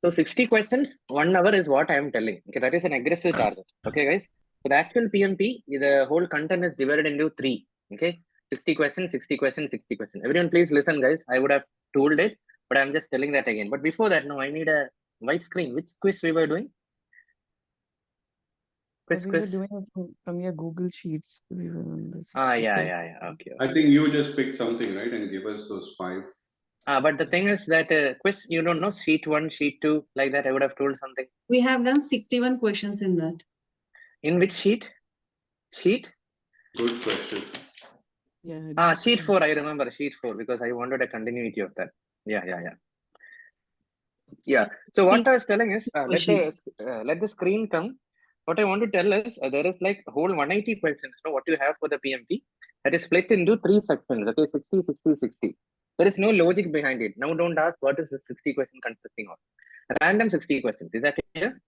So 60 questions, 1 hour is what I am telling. Okay, that is an aggressive target. Okay, guys. So the actual PMP, the whole content is divided into 3. Okay, 60 questions, 60 questions, 60 questions. Everyone, please listen, guys. I would have told it, but I'm just telling that again. But before that, no, I need a white screen. Which quiz we were doing? We were Quiz. doing it from your Google Sheets. We were on the Yeah. Okay. I think you just picked something, right, and give us those 5. But the thing is that quiz, you don't know, sheet 1, sheet 2, like that. I would have told something. We have done 61 questions in that. In which sheet? Sheet? Good question. Yeah. Sheet 4, I remember sheet 4 because I wanted a continuity of that. Yeah. So what I was telling is, let the screen come. What I want to tell is, there is like whole 180 questions. So what you have for the PMP, that is split into 3 sections. Okay, 60, 60, 60. There is no logic behind it. Now don't ask what is the 60 question consisting of. Random 60 questions. Is that clear?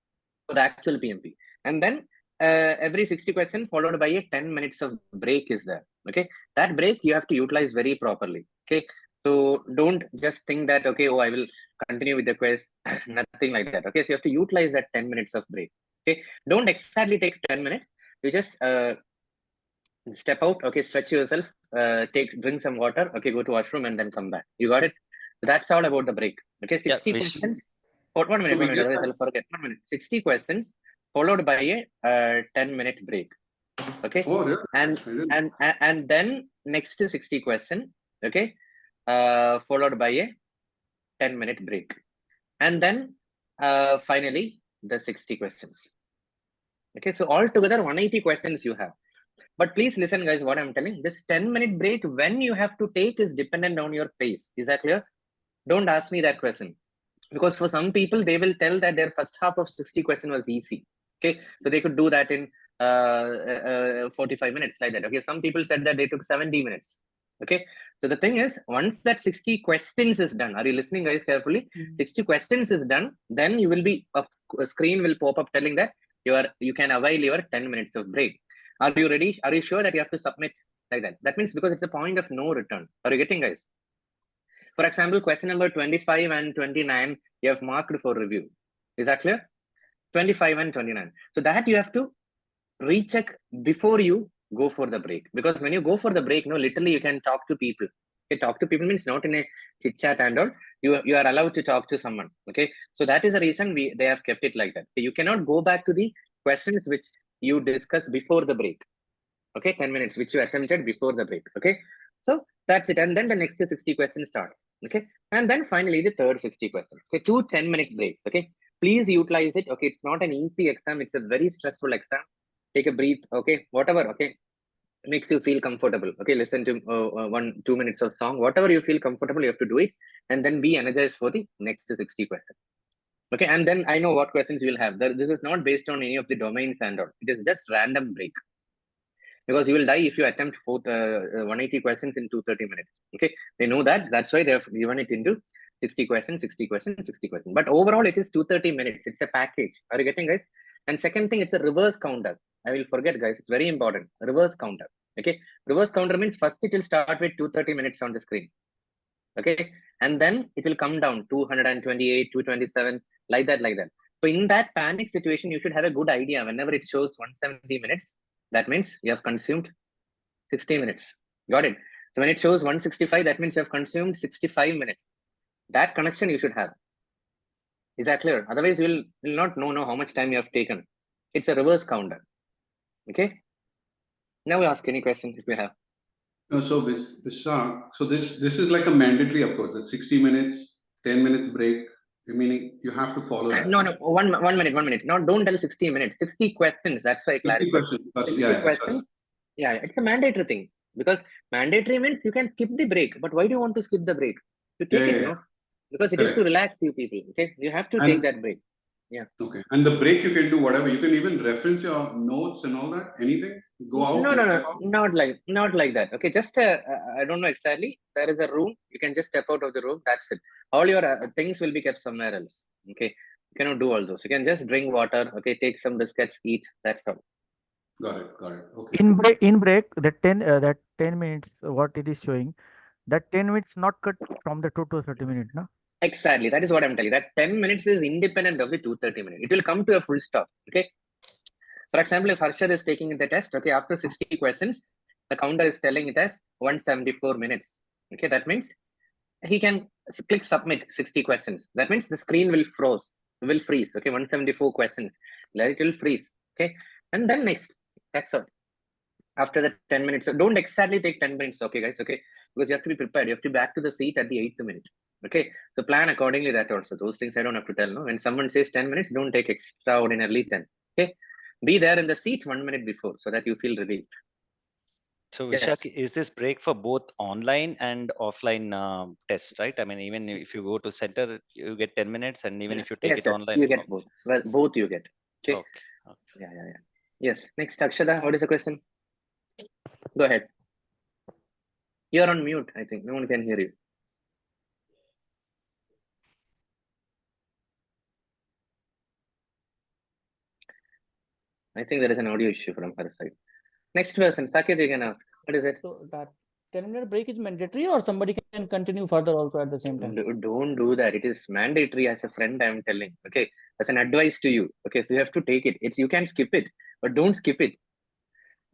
For the actual PMP. And then every 60 questions followed by a 10 minutes of break is there. Okay, that break you have to utilize very properly. Okay, so don't just think that, okay, I will continue with the quiz. Nothing like that. Okay, so you have to utilize that 10 minutes of break. Okay, don't exactly take 10 minutes. You just step out. Okay, stretch yourself. Drink some water. Okay, go to washroom and then come back. You got it? So that's all about the break. Okay, 60 questions. 1 minute. Otherwise I'll forget. 1 minute. 60 questions followed by a 10-minute break. Okay. Oh, really? And then next 60 question. Okay. Followed by a 10-minute break. And then finally the 60 questions. Okay. So altogether 180 questions you have. But please listen, guys, what I'm telling. This 10-minute break, when you have to take, is dependent on your pace. Is that clear? Don't ask me that question. Because for some people, they will tell that their first half of 60 question was easy. Okay, so they could do that in 45 minutes, like that. Okay, some people said that they took 70 minutes. Okay, so the thing is, once that 60 questions is done, are you listening, guys, carefully? 60 questions is done, then you will be, a screen will pop up telling that you can avail your 10 minutes of break. Are you ready? Are you sure that you have to submit like that? That means because it's a point of no return. Are you getting, guys? For example, question number 25 and 29, you have marked for review. Is that clear? 25 and 29. So that you have to recheck before you go for the break. Because when you go for the break, literally you can talk to people. Okay, talk to people means not in a chit chat and all. You are allowed to talk to someone. Okay, so that is the reason they have kept it like that. So you cannot go back to the questions which you discussed before the break. Okay, 10 minutes which you attempted before the break. Okay, so that's it. And then the next 60 questions start. Okay, and then finally the third 60 questions. Okay, 2 10-minute breaks. Okay, please utilize it. Okay, it's not an easy exam, it's a very stressful exam. Take a breath. Okay, whatever. Okay, makes you feel comfortable. Okay, listen to 1-2 minutes of song, whatever you feel comfortable, you have to do it, and then be energized for the next 60 questions. Okay, and then I know what questions you will have. This is not based on any of the domains and all. It is just random break. Because you will die if you attempt 180 questions in 230 minutes. Okay, they know that. That's why they have given it into 60 questions, 60 questions, 60 questions. But overall, it is 230 minutes. It's a package. Are you getting, guys? And second thing, it's a reverse counter. I will forget, guys. It's very important. Reverse counter. Okay, reverse counter means first it will start with 230 minutes on the screen. Okay, and then it will come down 228, 227, like that. So in that panic situation, you should have a good idea. Whenever it shows 170 minutes, that means you have consumed 60 minutes. Got it? So when it shows 165, that means you have consumed 65 minutes. That connection you should have. Is that clear? Otherwise, you will not know how much time you have taken. It's a reverse counter. Okay. Now we ask any questions if you have. No, so Vishak, so this is like a mandatory approach. That's 60 minutes, 10 minutes break. Meaning you have to follow that. No, 1 minute. No, don't tell 60 minutes. 60 questions. That's why I clarified. 60 questions. Yeah, it's a mandatory thing. Because mandatory means you can skip the break. But why do you want to skip the break? You take it, no? Because it is to relax you people. Okay, you have to take that break. Yeah. Okay. And the break you can do whatever. You can even reference your notes and all that. Anything. Go out. No, not like that. Okay, just I don't know exactly. There is a room. You can just step out of the room. That's it. All your things will be kept somewhere else. Okay, you cannot do all those. You can just drink water. Okay, take some biscuits, eat. That's all. Got it. Okay. In break, that 10 minutes, what it is showing, that 10 minutes not cut from the total 30 minutes, no? Exactly. That is what I'm telling you. That 10 minutes is independent of the 230 minutes. It will come to a full stop. Okay. For example, if Harshad is taking the test, okay, after 60 questions, the counter is telling it as 174 minutes. Okay, that means he can click submit 60 questions. That means the screen will freeze. Okay, 174 questions. Let it will freeze. Okay, and then next. That's all. After the 10 minutes, so don't exactly take 10 minutes, okay, guys, okay, because you have to be prepared. You have to be back to the seat at the 8th minute. Okay, so plan accordingly that also. Those things I don't have to tell. No, when someone says 10 minutes, don't take extraordinarily 10. Okay, be there in the seat 1 minute before so that you feel relieved. So Yes. Vishak, is this break for both online and offline tests, right? I mean, even if you go to center, you get 10 minutes, and even if you take Yes, it yes, online. you get both. Well, both you get. Okay. Okay. Yeah. Yes. Next, Akshada, what is the question? Go ahead. You're on mute, I think. No one can hear you. I think there is an audio issue from her side. Next person, Saket, you can ask. What is it? So that 10-minute break is mandatory, or somebody can continue further also at the same time? Don't do that. It is mandatory. As a friend, I'm telling. Okay, as an advice to you. Okay, so you have to take it. You can skip it, but don't skip it.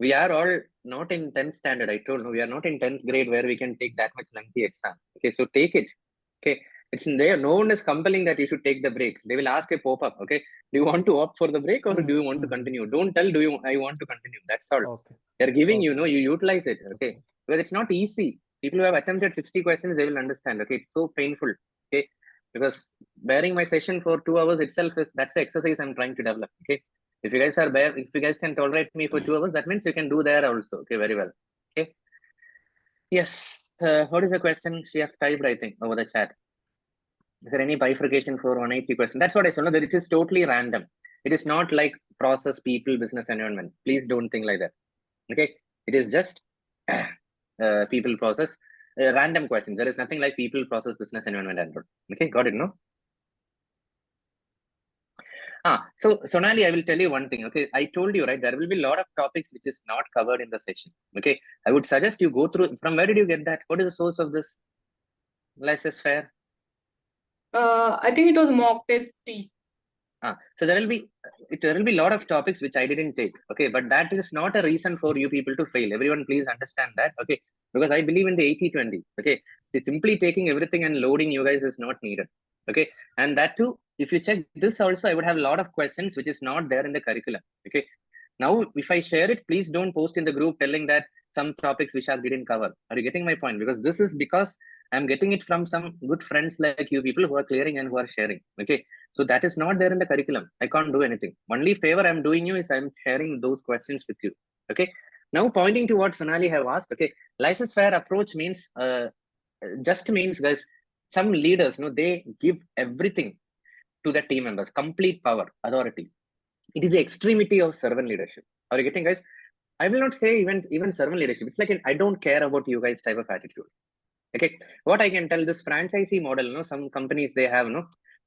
We are all not in 10th standard. I told you, we are not in 10th grade where we can take that much lengthy exam. Okay, so take it. Okay, it's in there. No one is compelling that you should take the break. They will ask a pop-up. Okay, do you want to opt for the break or do you want to continue? Don't tell. I want to continue. That's all. Okay. They're giving you. Okay. No, you utilize it. Okay, because it's not easy. People who have attempted 60 questions, they will understand. Okay, it's so painful. Okay, because bearing my session for 2 hours itself that's the exercise I'm trying to develop. Okay. If you guys can tolerate me for 2 hours, that means you can do there also. Okay, very well. Okay. Yes. What is the question she have typed, I think, over the chat? Is there any bifurcation for 180 question? That's what I said. No, that it is totally random. It is not like process, people, business, environment. Please don't think like that. Okay. It is just people, process, random questions. There is nothing like people, process, business, environment, and all. Okay, got it, no? So Sonali, I will tell you one thing. Okay, I told you, right, there will be a lot of topics which is not covered in the session. Okay, I would suggest you go through. From where did you get that? What is the source of this? Laissez-faire. I think it was mock test 3. So there will be a lot of topics which I didn't take. Okay, but that is not a reason for you people to fail. Everyone, please understand that. Okay, because I believe in the 80-20. Okay, simply taking everything and loading you guys is not needed. Okay, and that too, if you check this also, I would have a lot of questions which is not there in the curriculum. Okay, now if I share it, please don't post in the group telling that some topics Vishak didn't cover. Are you getting my point? Because this is because I'm getting it from some good friends like you people who are clearing and who are sharing. Okay, so that is not there in the curriculum. I can't do anything. Only favor I'm doing you is I'm sharing those questions with you. Okay, now pointing to what Sonali have asked. Okay, laissez-faire approach means just means, guys, some leaders, they give everything to the team members, complete power, authority. It is the extremity of servant leadership. Are you getting, guys? I will not say even servant leadership. It's like I don't care about you guys type of attitude. Okay, what I can tell, this franchisee model, some companies they have,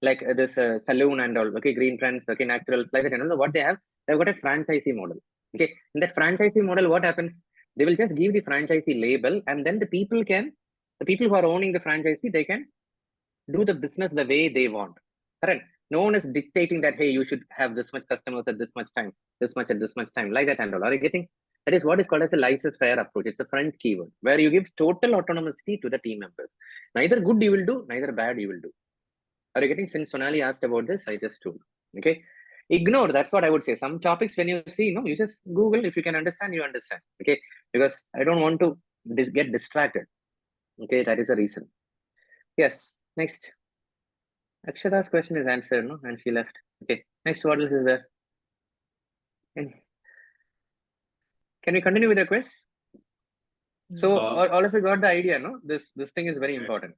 like this saloon and all. Okay, Green Trends, okay, Natural Pleasure, and all. What they have, they've got a franchisee model. Okay, in that franchisee model, what happens? They will just give the franchisee label, and then the people who are owning the franchisee, they can do the business the way they want. Correct? No one is dictating that, hey, you should have this much customers at this much time, this much at this much time, like that and all. Are you getting? That is what is called as a laissez-faire approach. It's a French keyword where you give total autonomy to the team members. Neither good you will do, neither bad you will do. Are you getting? Since Sonali asked about this, I just told. Okay. Ignore, that's what I would say. Some topics when you see, you just Google. If you can understand, you understand. Okay. Because I don't want to get distracted. Okay, that is the reason. Yes. Next. Akshada's question is answered, no? And she left. Okay. Next, what else is there? Can we continue with the quiz? So all of you got the idea, no? This thing is very important.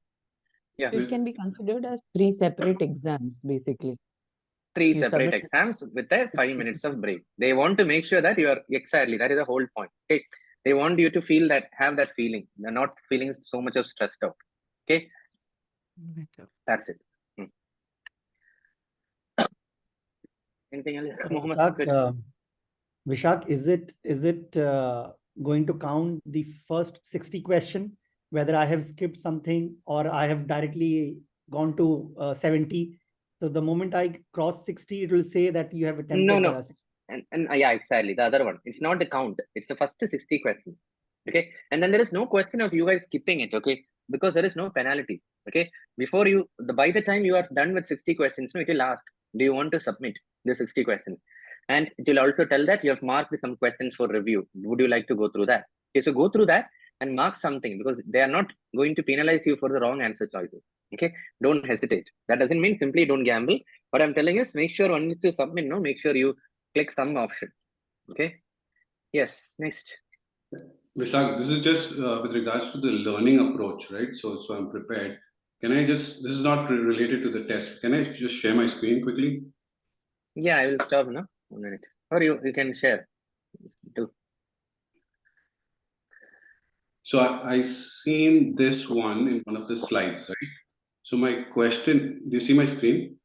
Yeah. It can be considered as 3 separate exams, basically. 3 You separate submit- exams with a 5 minutes of break. They want to make sure that you are exactly, that is the whole point. Okay. They want you to feel that, have that feeling. They're not feeling so much of stressed out. Okay. That's it. Anything else? Vishak, is it going to count the first 60 question, whether I have skipped something or I have directly gone to 70. So the moment I cross 60, it will say that you have attempted. No. And yeah, exactly. The other one. It's not the count. It's the first 60 questions. Okay. And then there is no question of you guys skipping it. Okay. Because there is no penalty. Okay. Before you, by the time you are done with 60 questions, no, it will ask, do you want to submit the 60 questions? And it will also tell that you have marked some questions for review. Would you like to go through that? Okay. So go through that and mark something, because they are not going to penalize you for the wrong answer choices. Okay. Don't hesitate. That doesn't mean simply don't gamble. What I'm telling is, make sure once you submit, no, make sure you click some option. Okay. Yes. Next. Vishak, this is just with regards to the learning approach, right? So I'm prepared. Can I just, this is not related to the test. Can I just share my screen quickly? Yeah, I will stop now. 1 minute. Or you can share. Do. So I seen this one in one of the slides, right? So my question, do you see my screen?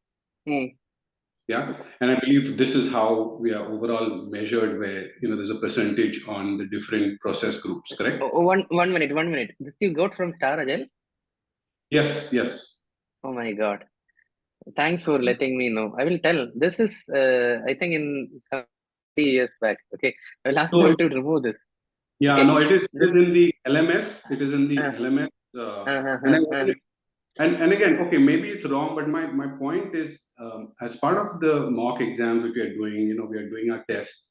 Yeah, and I believe this is how we are overall measured, where there's a percentage on the different process groups, correct? Oh, 1 minute. This you got from Star Agile? Yes. Oh my God. Thanks for letting me know. I will tell. This is, I think, in 30 years back. Okay. I will ask them to remove this. Yeah, Okay. no, it is in the LMS. It is in the LMS. And again, okay, maybe it's wrong, but my point is, as part of the mock exams which we are doing, we are doing our tests.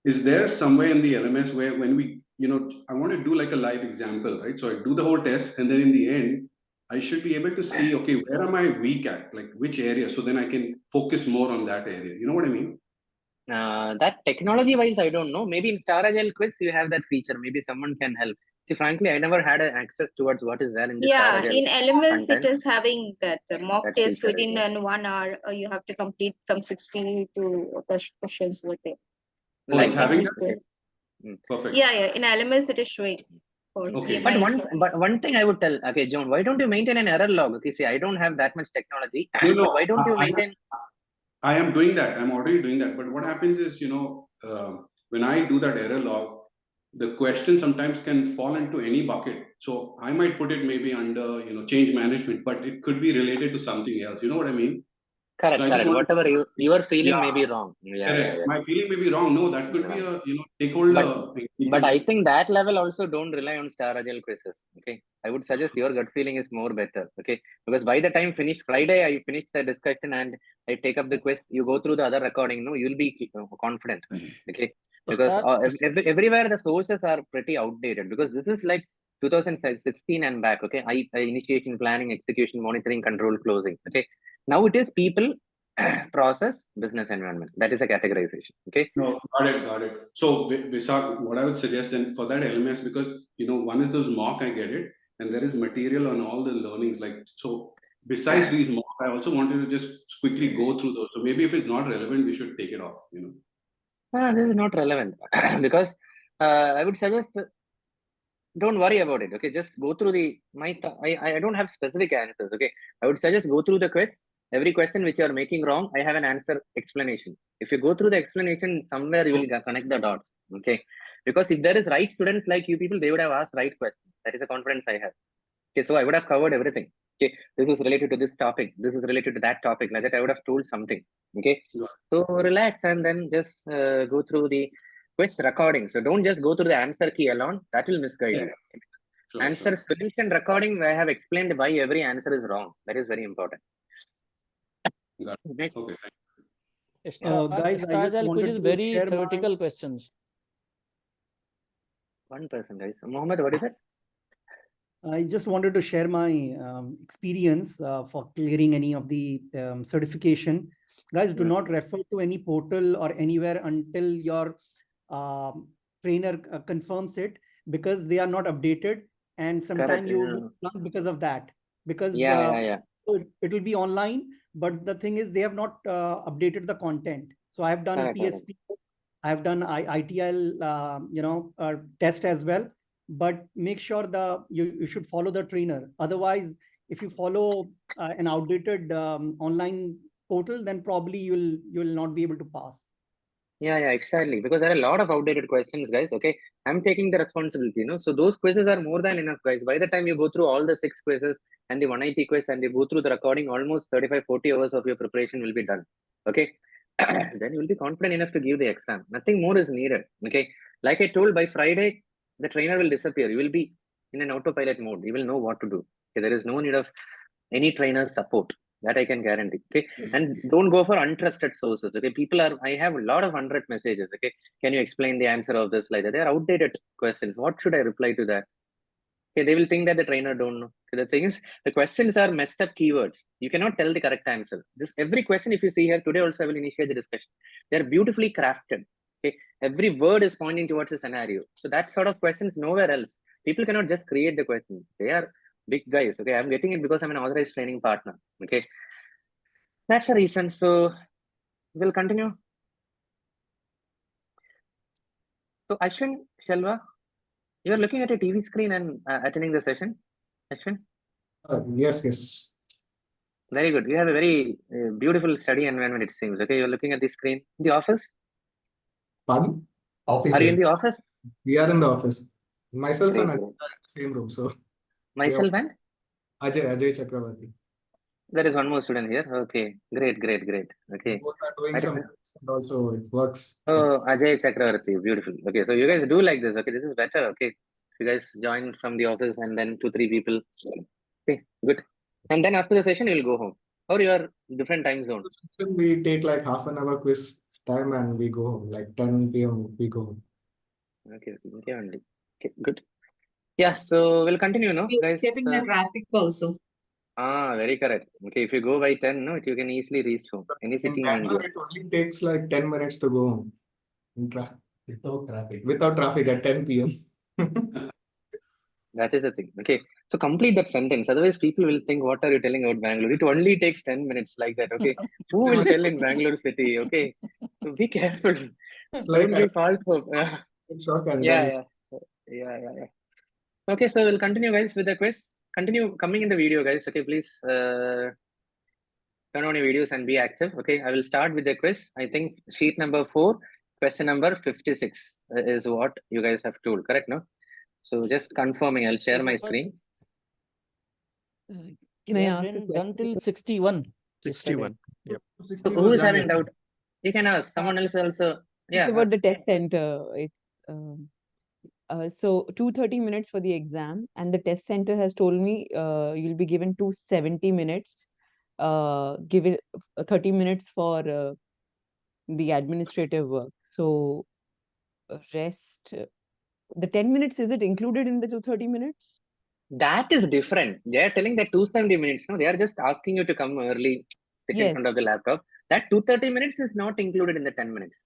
Is there somewhere in the LMS where when we, I want to do like a live example, right? So I do the whole test, and then in the end, I should be able to see, okay, where am I weak at? Like which area? So then I can focus more on that area. You know what I mean? That technology wise, I don't know. Maybe in Star Agile quiz, you have that feature. Maybe someone can help. See, frankly, I never had access towards what is there in the Star Agile In LMS, content. it is having that mock That test feature, within yeah. 1 hour. You have to complete some 62 questions with it. Oh, it's that. having Okay. Perfect. Yeah, in LMS it is showing. Okay. But one thing I would tell, okay, John, why don't you maintain an error log? Okay, see, I don't have that much technology. No, but why don't you maintain? I am doing that. I'm already doing that. But what happens is, when I do that error log, the question sometimes can fall into any bucket. So I might put it maybe under, change management, but it could be related to something else. You know what I mean? Correct. Whatever your feeling may be wrong. Yeah. My feeling may be wrong. No, that could be a stakeholder. But I think that level also don't rely on Star Agile quizzes. Okay, I would suggest your gut feeling is more better. Okay, because by the time Friday, I finish the discussion and I take up the quiz. You go through the other recording. No, you'll be confident. Okay, because everywhere the sources are pretty outdated. Because this is like 2016 and back. Okay, I initiation, planning, execution, monitoring, control, closing. Okay, now it is people, process, business environment. That is a categorization. Okay. No, got it. So Vishak, what I would suggest then for that LMS, because one is those mock, I get it, and there is material on all the learnings. Like, so besides these mock, I also wanted to just quickly go through those. So maybe if it's not relevant, we should take it off. This is not relevant because I would suggest don't worry about it. Okay, just go through I don't have specific answers. Okay, I would suggest go through the quiz. Every question which you are making wrong, I have an answer explanation. If you go through the explanation, somewhere you will connect the dots. Okay, because if there is right students like you people, they would have asked right questions. That is a confidence I have. Okay, so I would have covered everything. Okay, this is related to this topic. This is related to that topic. Like that, I would have told something. Okay, so relax and then just go through the quiz recording. So don't just go through the answer key alone. That will misguide you. Answer solution recording, I have explained why every answer is wrong. That is very important. Okay. Guys, Star Agile quiz is very theoretical questions. 1%, guys. Mohammed, what is it? I just wanted to share my experience for clearing any of the certification. Guys, do not refer to any portal or anywhere until your trainer confirms it, because they are not updated, and sometimes you flunk because of that. Because it will be online, but the thing is they have not updated the content. So I have done PSP, I have done ITIL, test as well. But make sure you should follow the trainer. Otherwise, if you follow an outdated online portal, then probably you will not be able to pass. Yeah, exactly. Because there are a lot of outdated questions, guys. Okay, I'm taking the responsibility, So those quizzes are more than enough, guys. By the time you go through all the 6 quizzes and the 180 quiz and you go through the recording, almost 35-40 hours of your preparation will be done. Okay, then you'll be confident enough to give the exam. Nothing more is needed. Okay, like I told, by Friday, the trainer will disappear. You will be in an autopilot mode. You will know what to do. Okay, there is no need of any trainer's support. That I can guarantee. Okay, and don't go for untrusted sources. Okay, I have a lot of 100 messages. Okay, can you explain the answer of this like that? They are outdated questions. What should I reply to that? Okay, they will think that the trainer don't know. Okay, the thing is, the questions are messed up keywords. You cannot tell the correct answer. This every question, if you see here today, also I will initiate the discussion. They are beautifully crafted. Okay, every word is pointing towards a scenario. So that sort of questions nowhere else. People cannot just create the question. They are big guys. Okay, I'm getting it because I'm an authorized training partner. Okay, that's the reason. So we'll continue. So Ashwin, Shalva, you're looking at a TV screen and attending the session. Ashwin, Yes. very good. You have a very beautiful study environment, it seems. Okay, you're looking at the screen. The office? Pardon? Office. Are you in the office? We are in the office. Myself Great, and Ajay great. are in the same room. So Myself and? Ajay Chakravarti. There is one more student here. Okay, great. Okay. Both are doing some Right. things and also it works. Oh, Ajay Chakravarti, beautiful. Okay, so you guys do like this. Okay, this is better. Okay, you guys join from the office and then 2-3 people. Okay, good. And then after the session, you'll go home. Or you are different time zone. We take like half an hour quiz time and we go home. Like 10 p.m. we go home. Okay, only. Okay, good. Yeah, so we'll continue, no, We're guys. escaping the traffic also. Very correct. Okay, if you go by 10, no, you can easily reach home. Any city In in Bangalore, India. it only takes like 10 minutes to go home. Without traffic. Without traffic at 10 p.m. That is the thing. Okay, so complete that sentence. Otherwise, people will think, what are you telling about Bangalore? It only takes 10 minutes like that. Okay, who will tell in Bangalore city? Okay, so be careful. It's like Don't be false hope. shock and Yeah. Okay, so we'll continue, guys, with the quiz. Continue coming in the video, guys. Okay, please turn on your videos and be active. Okay, I will start with the quiz. I think sheet number 4, question number 56 is what you guys have told. Correct, no? So just confirming. I'll share my screen. Can We I have ask done till 61? 61. Yep. So who is having doubt? You can ask. Someone else also. Yeah. It's about ask. the test center. So 230 minutes for the exam, and the test center has told me you'll be given 270 minutes. Give it 30 minutes for the administrative work. So rest. The 10 minutes, is it included in the 230 minutes? That is different. They are telling that 270 minutes. No, they are just asking you to come early, sit in front of the laptop. That 230 minutes is not included in the 10 minutes.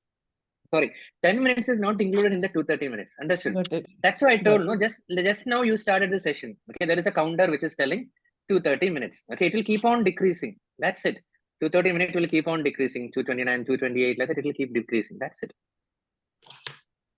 Sorry, 10 minutes is not included in the 230 minutes. Understood? That's why I told, no, just now you started the session. Okay, there is a counter which is telling 230 minutes. Okay, it will keep on decreasing. That's it. 230 minutes will keep on decreasing. 229, 228, like that, it will keep decreasing. That's it.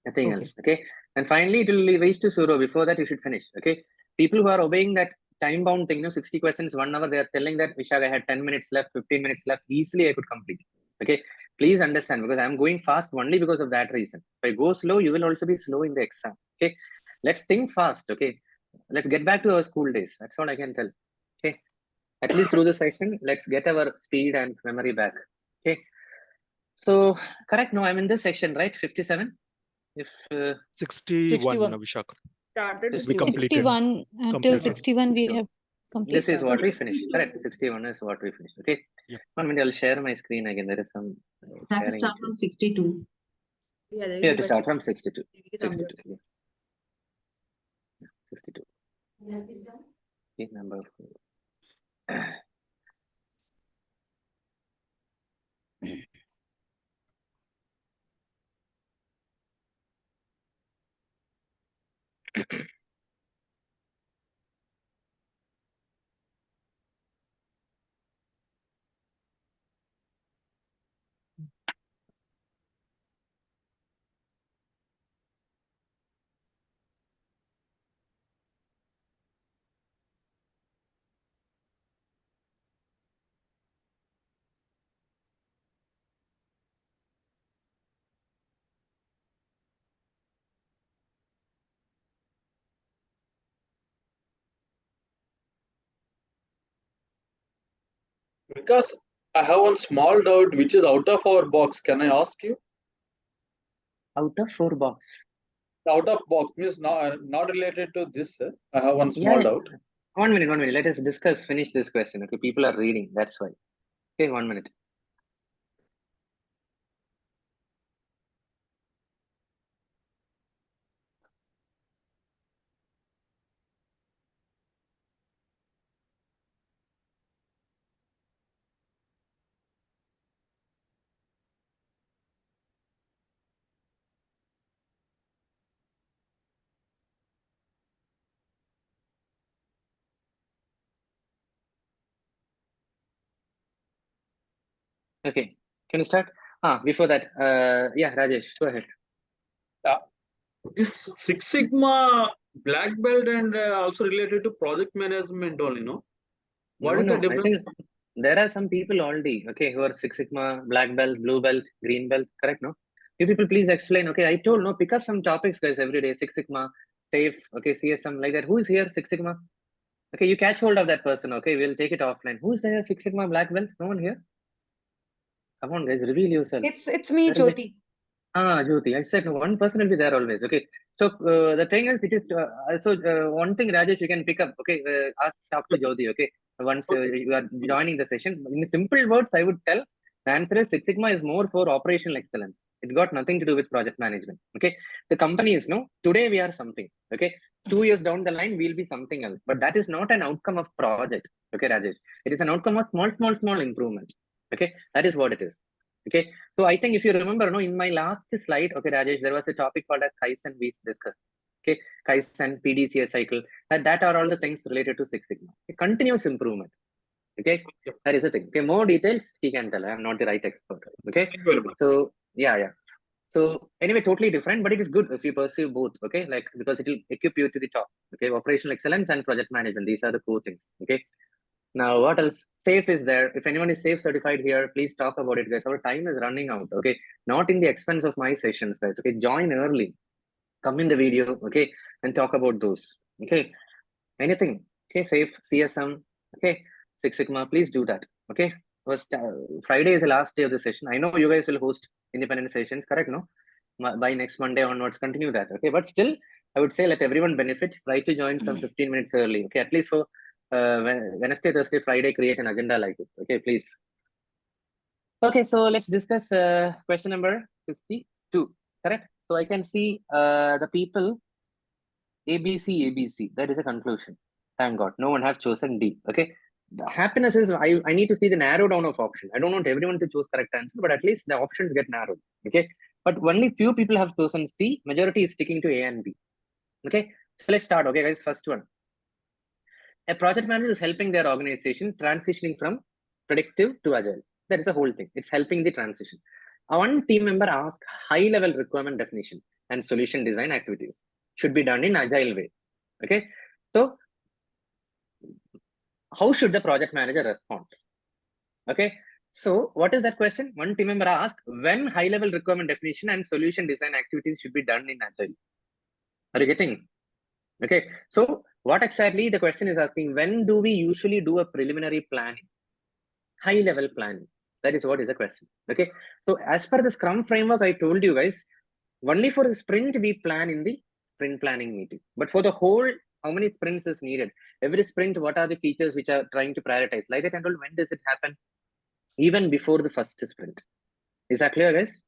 Nothing else. Okay, and finally it will reach to 0. Before that, you should finish. Okay, people who are obeying that time bound thing, 60 questions, 1 hour, they are telling that Vishak, I had 10 minutes left, 15 minutes left, easily I could complete. Okay, please understand, because I'm going fast only because of that reason. If I go slow, you will also be slow in the exam. Okay, let's think fast. Okay, let's get back to our school days. That's what I can tell. Okay, at least through the session, let's get our speed and memory back. Okay, so correct. No, I'm in this section, right? 57. If 61. Started This with is 61 till Completed. 61 we Sure. have completed. This is what we finished. Correct. 61 is what we finished. Okay. Yep. 1 minute. I'll share my screen again. There is some Have to sharing. start from 62. You have to start from 62. 62. Yeah. 62. Okay, number 4. Because I have one small doubt which is out of our box. Can I ask you? Out of 4 box. Out of box means not related to this. I have one Yeah, small doubt. 1 minute, 1 minute. Let us discuss, finish this question. Okay, people are reading. That's why. Okay, 1 minute. Okay, can you start? Before that, yeah, Rajesh, go ahead. This Six Sigma black belt and also related to project management only, no? What is the I difference? think there are some people already, okay, who are Six Sigma, black belt, blue belt, green belt, correct, no? You people please explain, okay, I told, no, pick up some topics, guys, every day, Six Sigma, SAFe, okay, CSM, like that. Who is here, Six Sigma? Okay, you catch hold of that person, okay, we'll take it offline. Who's there, Six Sigma, black belt? No one here? Come on, guys, reveal yourself. It's me, Where is it? Jyoti. Jyoti, I said no, one person will be there always. Okay. So the thing is, it is one thing, Rajesh, you can pick up. Okay, talk to Jyoti. Okay, once you are joining the session. In simple words, I would tell the answer is Six Sigma is more for operational excellence. It got nothing to do with project management. Okay, the company is no. Today we are something. Okay, 2 years down the line we'll be something else. But that is not an outcome of project. Okay, Rajesh, it is an outcome of small improvement. Okay, that is what it is. Okay, so I think if you remember, no, in my last slide, okay, Rajesh, there was a topic called as Kaizen we discussed. Okay, Kaizen, PDCA cycle, that are all the things related to Six Sigma. A continuous improvement. Okay, that is the thing. Okay, more details he can tell. I am not the right expert. Okay, so yeah. So anyway, totally different, but it is good if you pursue both. Okay, like because it will equip you to the top. Okay, operational excellence and project management. These are the core things. Okay. Now, what else? SAFe is there. If anyone is SAFe certified here, please talk about it, guys. Our time is running out. Okay, not in the expense of my sessions, guys. Okay, join early, come in the video, okay, and talk about those. Okay, anything. Okay, SAFe, CSM. Okay, Six Sigma. Please do that. Okay, first Friday is the last day of the session. I know you guys will host independent sessions, correct? No, by next Monday onwards, continue that. Okay, but still, I would say let everyone benefit. Try to join some 15 minutes early. Okay, at least for Wednesday, Thursday, Friday, create an agenda like it. Okay, please. Okay, so let's discuss question number 52. Correct. So I can see the people ABC. That is a conclusion. Thank God, no one has chosen D. Okay. The happiness is I need to see the narrow down of option. I don't want everyone to choose correct answer, but at least the options get narrowed. Okay. But only few people have chosen C. Majority is sticking to A and B. Okay. So let's start. Okay, guys. First one. A project manager is helping their organization transitioning from predictive to agile. That is the whole thing. It's helping the transition. One team member asked high-level requirement definition and solution design activities should be done in agile way. Okay. So how should the project manager respond? Okay. So what is that question? One team member asked when high-level requirement definition and solution design activities should be done in agile. Are you getting? Okay. So what exactly the question is asking, when do we usually do a preliminary planning? High level planning. That is what is the question. Okay. So as per the Scrum framework, I told you guys, only for the sprint we plan in the sprint planning meeting. But for the whole, how many sprints is needed? Every sprint, what are the features which are trying to prioritize? Like that, and when does it happen? Even before the first sprint. Is that clear, guys?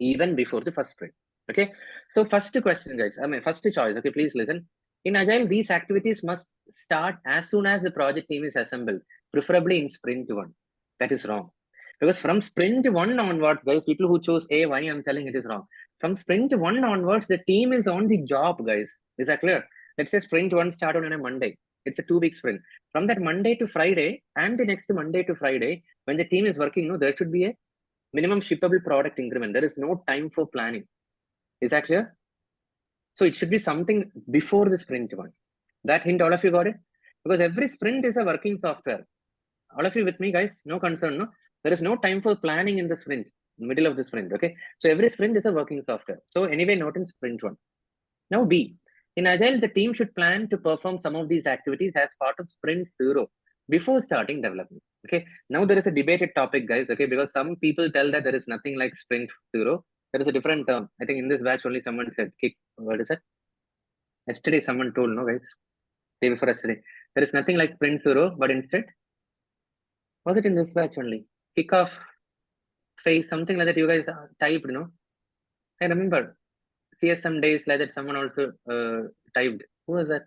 Even before the first sprint. Okay. So first question, guys. First choice. Okay, please listen. In Agile, these activities must start as soon as the project team is assembled, preferably in sprint 1. That is wrong. Because from sprint 1 onwards, guys, people who chose A, why I'm telling it is wrong. From sprint 1 onwards, the team is on the job, guys. Is that clear? Let's say sprint 1 started on a Monday. It's a 2-week sprint. From that Monday to Friday and the next Monday to Friday, when the team is working, no, there should be a minimum shippable product increment. There is no time for planning. Is that clear? So it should be something before the sprint 1. That hint, all of you got it? Because every sprint is a working software. All of you with me, guys? No concern, no? There is no time for planning in the sprint, middle of the sprint, okay? So every sprint is a working software. So anyway, not in sprint 1. Now B. In Agile, the team should plan to perform some of these activities as part of sprint 0 before starting development. Okay, now there is a debated topic, guys. Okay, because some people tell that there is nothing like Sprint Zero. There is a different term. I think in this batch only someone said what is it? Yesterday someone told, no, guys. Day before yesterday. There is nothing like Sprint Zero, but instead, was it in this batch only? Kickoff phase, something like that. You guys typed, no? I remember. CSM days like that. Someone also typed. Who was that?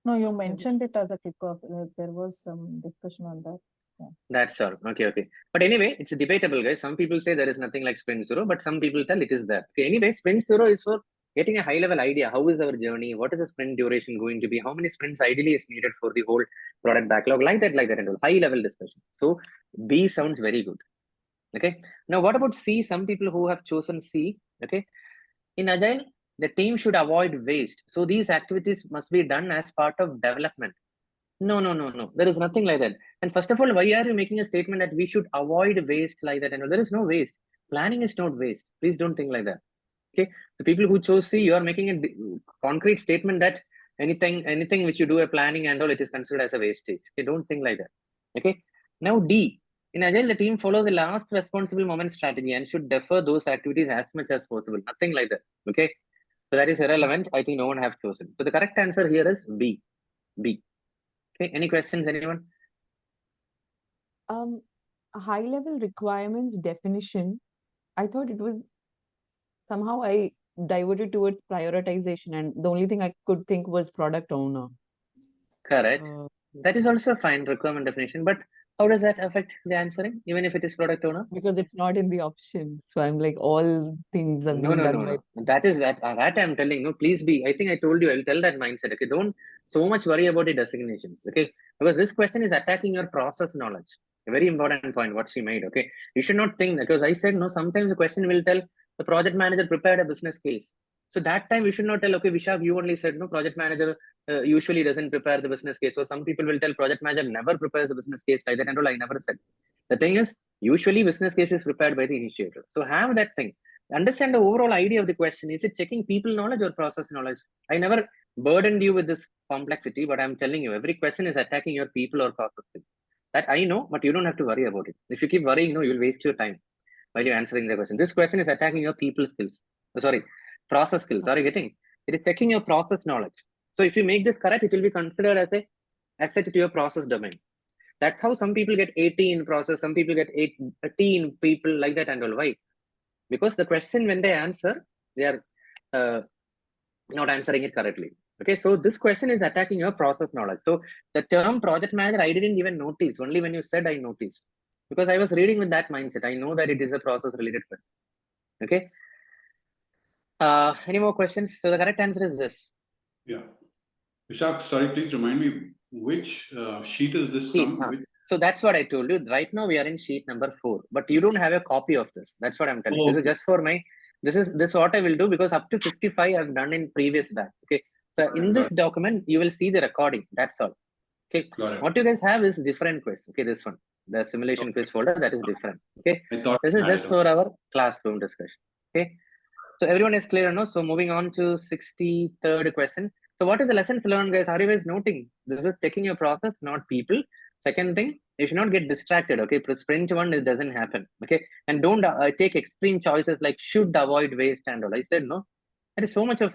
No, you mentioned it as a kickoff. There was some discussion on that. That's all. Okay. But anyway, it's debatable, guys. Some people say there is nothing like Sprint Zero, but some people tell it is that. Okay, anyway, Sprint Zero is for getting a high level idea. How is our journey? What is the sprint duration going to be? How many sprints ideally is needed for the whole product backlog? Like that, and all. High level discussion. So B sounds very good. Okay. Now, what about C? Some people who have chosen C. Okay. In Agile, the team should avoid waste. So these activities must be done as part of development. No. There is nothing like that. And first of all, why are you making a statement that we should avoid waste like that? And there is no waste. Planning is not waste. Please don't think like that. Okay. The people who chose C, you are making a concrete statement that anything which you do a planning and all, it is considered as a wastage. Okay. Don't think like that. Okay. Now D. In Agile, the team follows the last responsible moment strategy and should defer those activities as much as possible. Nothing like that. Okay. So that is irrelevant. I think no one have chosen. So the correct answer here is B. Okay, any questions, anyone? High level requirements definition. I thought it was somehow I diverted towards prioritization, and the only thing I could think was product owner. Correct. That is also fine, requirement definition, but how does that affect the answering, even if it is product owner? Because it's not in the option. So I'm like, all things are being done by. That is that I'm telling. No, please be. I think I told you, I'll tell that mindset. Okay, don't so much worry about the designations. Okay, because this question is attacking your process knowledge. A very important point what she made. Okay, you should not think, because I said no, sometimes the question will tell the project manager prepared a business case. So that time we should not tell, okay, Vishak, you only said no, project manager usually doesn't prepare the business case. So some people will tell project manager never prepares a business case like that, and all. I never said. The thing is, usually business case is prepared by the initiator. So have that thing. Understand the overall idea of the question. Is it checking people knowledge or process knowledge? I never burdened you with this complexity, but I'm telling you, every question is attacking your people or process skills. That I know, but you don't have to worry about it. If you keep worrying, no, you'll waste your time while you're answering the question. This question is attacking your people skills. Process skills. Are you getting? It is checking your process knowledge. So if you make this correct, it will be considered as a asset to your process domain. That's how some people get 80 in process, some people get 80 in people, like that and all. Why? Because the question, when they answer, they are not answering it correctly. Okay, so this question is attacking your process knowledge. So the term project manager, I didn't even notice. Only when you said, I noticed. Because I was reading with that mindset. I know that it is a process related question. Okay. Any more questions? So the correct answer is this. Yeah. Vishak, sorry, please remind me, which sheet is this from? So that's what I told you. Right now we are in sheet number 4, but you don't have a copy of this. That's what I'm telling you. This is just for my, this is what I will do, because up to 55 I've done in previous batch. Okay. So in this document, you will see the recording. That's all. Okay. What you guys have is different quiz. Okay. This one, the simulation quiz folder, that is different. Okay. This is just for our classroom discussion. Okay. So everyone is clear, no? So moving on to 63rd question. So what is the lesson learned, guys? Are you guys noting? This is taking your process, not people. Second thing, you should not get distracted. Okay, sprint one, it doesn't happen. Okay, and don't take extreme choices like should avoid waste and all. I said no. There is so much of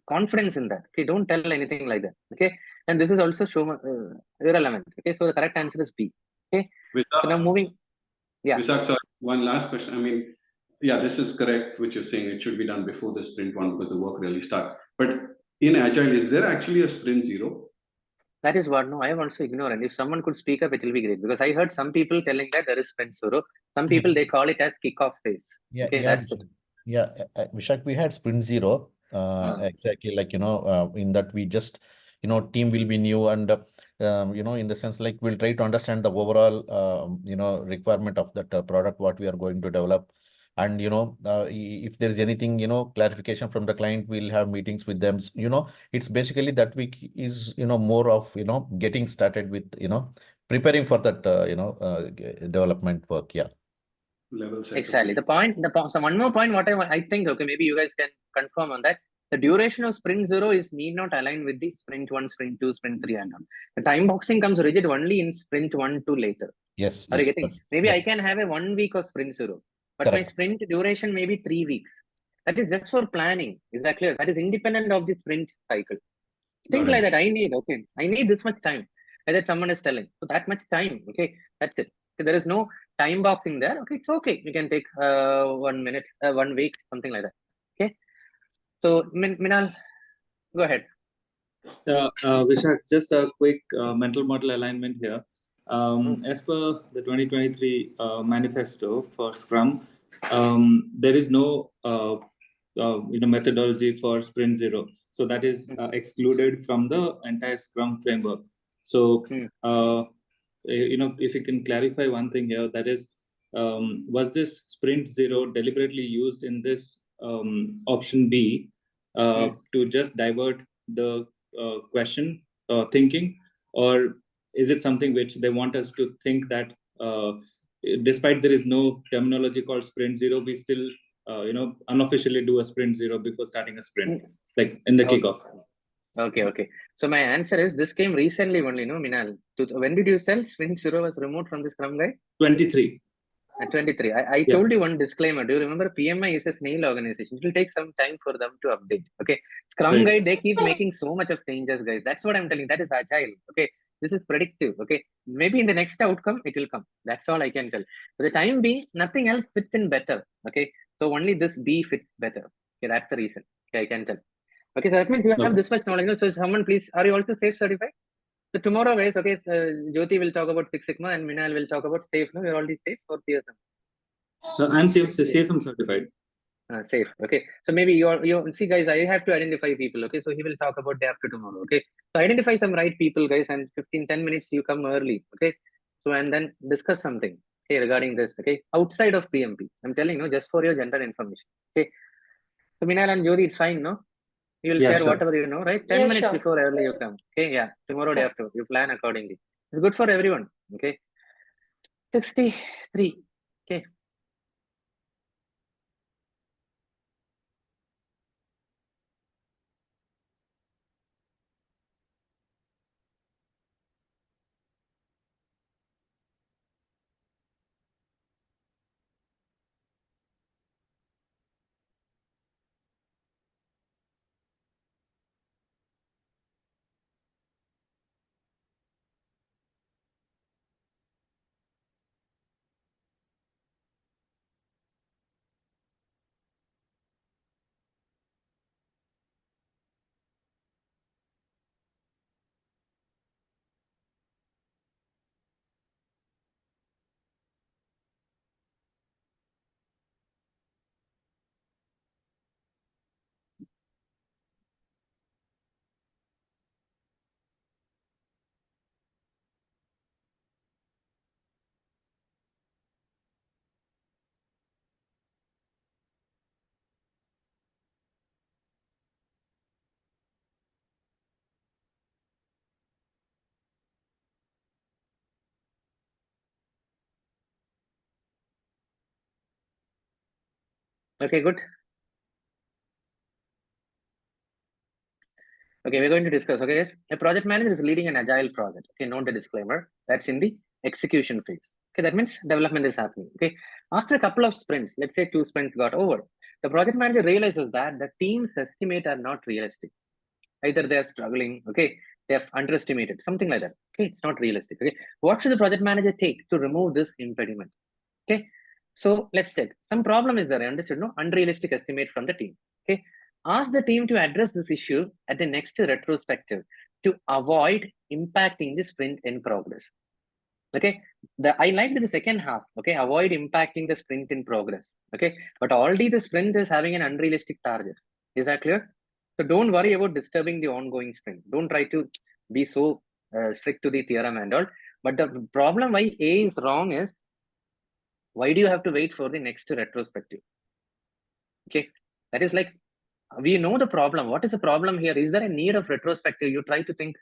confidence in that. Okay, don't tell anything like that. Okay, and this is also irrelevant. Okay, so the correct answer is B. Okay, so now moving. Yeah. Vishak, sorry, one last question. I mean, yeah, this is correct, which you're saying it should be done before the sprint one because the work really starts. But in Agile, is there actually a sprint zero? That is what, no, I am also ignorant. If someone could speak up, it will be great, because I heard some people telling that there is sprint zero. Some people, they call it as kickoff phase. Yeah, okay, that's it. Yeah, Vishak, we had sprint zero. Exactly, like, in that we just, team will be new and, in the sense like we'll try to understand the overall, requirement of that product, what we are going to develop. And, if there's anything, clarification from the client, we'll have meetings with them. It's basically that week is, more of, getting started with, preparing for that, development work. Yeah. Exactly. The point, so one more point, what I think, okay, maybe you guys can confirm on that. The duration of sprint 0 is need not align with the sprint 1, sprint 2, sprint 3 and on. The time boxing comes rigid only in sprint 1 to later. Yes, Are you yes, getting? that's- Maybe yeah. I can have a 1 week of sprint 0, but my Correct. sprint duration may be 3 weeks. That is just for planning. Is that clear? That is independent of the sprint cycle. Think like that. I need this much time. Whether someone is telling, so that much time. Okay, that's it. So there is no time boxing there. Okay, it's okay. You can take 1 minute, 1 week, something like that. Okay. So Minal, go ahead. Vishak, just a quick mental model alignment here. As per the 2023 manifesto for Scrum, there is no methodology for Sprint Zero. So that is excluded from the entire Scrum framework. So, if you can clarify one thing here, that is, was this Sprint Zero deliberately used in this option B to just divert the question thinking, or is it something which they want us to think that despite there is no terminology called Sprint Zero, we still unofficially do a Sprint Zero before starting a sprint, like in the kickoff? Okay. So my answer is this came recently only, no, Minal. When did you tell Sprint Zero was removed from the Scrum Guide? 23. At 23. I told you one disclaimer. Do you remember PMI is a snail organization? It will take some time for them to update. Okay. Scrum Guide, they keep making so much of changes, guys. That's what I'm telling. That is agile. Okay. This is predictive. Okay. Maybe in the next outcome, it will come. That's all I can tell. For the time being, nothing else fits in better. Okay. So only this B fits better. Okay. That's the reason. Okay. I can tell. Okay. So that means you have this much knowledge. So someone please, are you also SAFe certified? So tomorrow, guys, okay, Jyoti will talk about Six Sigma and Minal will talk about SAFe. No, you're already SAFe or PSM? I'm SAFe certified. SAFe. Okay. So maybe you see, guys, I have to identify people. Okay. So he will talk about day after tomorrow. Okay. So identify some right people, guys, and 10 minutes you come early. Okay. So and then discuss something. Okay, regarding this. Okay. Outside of PMP. I'm telling you, just for your general information. Okay. So Minal and Jyoti, it's fine, no? You will share whatever you know, right? 10 minutes before early you come. Okay, yeah. Tomorrow day after. You plan accordingly. It's good for everyone. Okay. 63. Okay. Okay, good. Okay, we're going to discuss. Okay, yes. A project manager is leading an agile project. Okay, note the disclaimer. That's in the execution phase. Okay, that means development is happening. Okay, after a couple of sprints, let's say 2 sprints got over, the project manager realizes that the team's estimate are not realistic. Either they are struggling, okay, they have underestimated, something like that. Okay, it's not realistic. Okay, what should the project manager take to remove this impediment? Okay, so let's check. Some problem is there, I understood, no? Unrealistic estimate from the team. Okay, ask the team to address this issue at the next retrospective to avoid impacting the sprint in progress. Okay, I like the second half. Okay, avoid impacting the sprint in progress. Okay, but already the sprint is having an unrealistic target. Is that clear? So don't worry about disturbing the ongoing sprint. Don't try to be so strict to the theorem and all. But the problem why A is wrong is, why do you have to wait for the next retrospective? Okay, that is like, we know the problem. What is the problem here? Is there a need of retrospective? You try to think.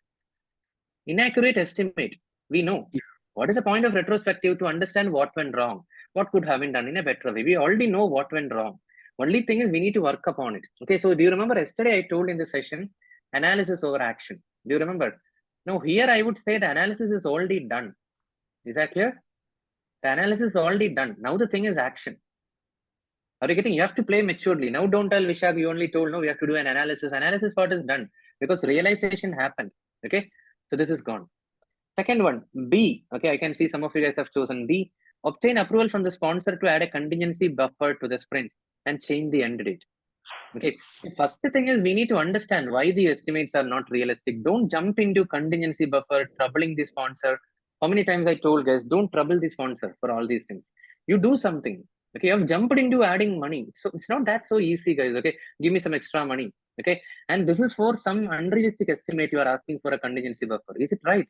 Inaccurate estimate. We know. What is the point of retrospective? To understand what went wrong, what could have been done in a better way. We already know what went wrong. Only thing is we need to work upon it. Okay, so do you remember yesterday I told in the session, analysis over action? Do you remember? Now here I would say the analysis is already done. Is that clear? The analysis is already done. Now the thing is action. Are you getting? You have to play maturely. Now don't tell Vishak, you only told, no, we have to do an analysis. Analysis part is done because realization happened. Okay, so this is gone. Second one, B. Okay, I can see some of you guys have chosen B. Obtain approval from the sponsor to add a contingency buffer to the sprint and change the end date. Okay, the first thing is we need to understand why the estimates are not realistic. Don't jump into contingency buffer, troubling the sponsor. How many times I told guys, don't trouble the sponsor for all these things. You do something. Okay, you have jumped into adding money. So it's not that so easy, guys. Okay, give me some extra money. Okay, and this is for some unrealistic estimate you are asking for a contingency buffer. Is it right?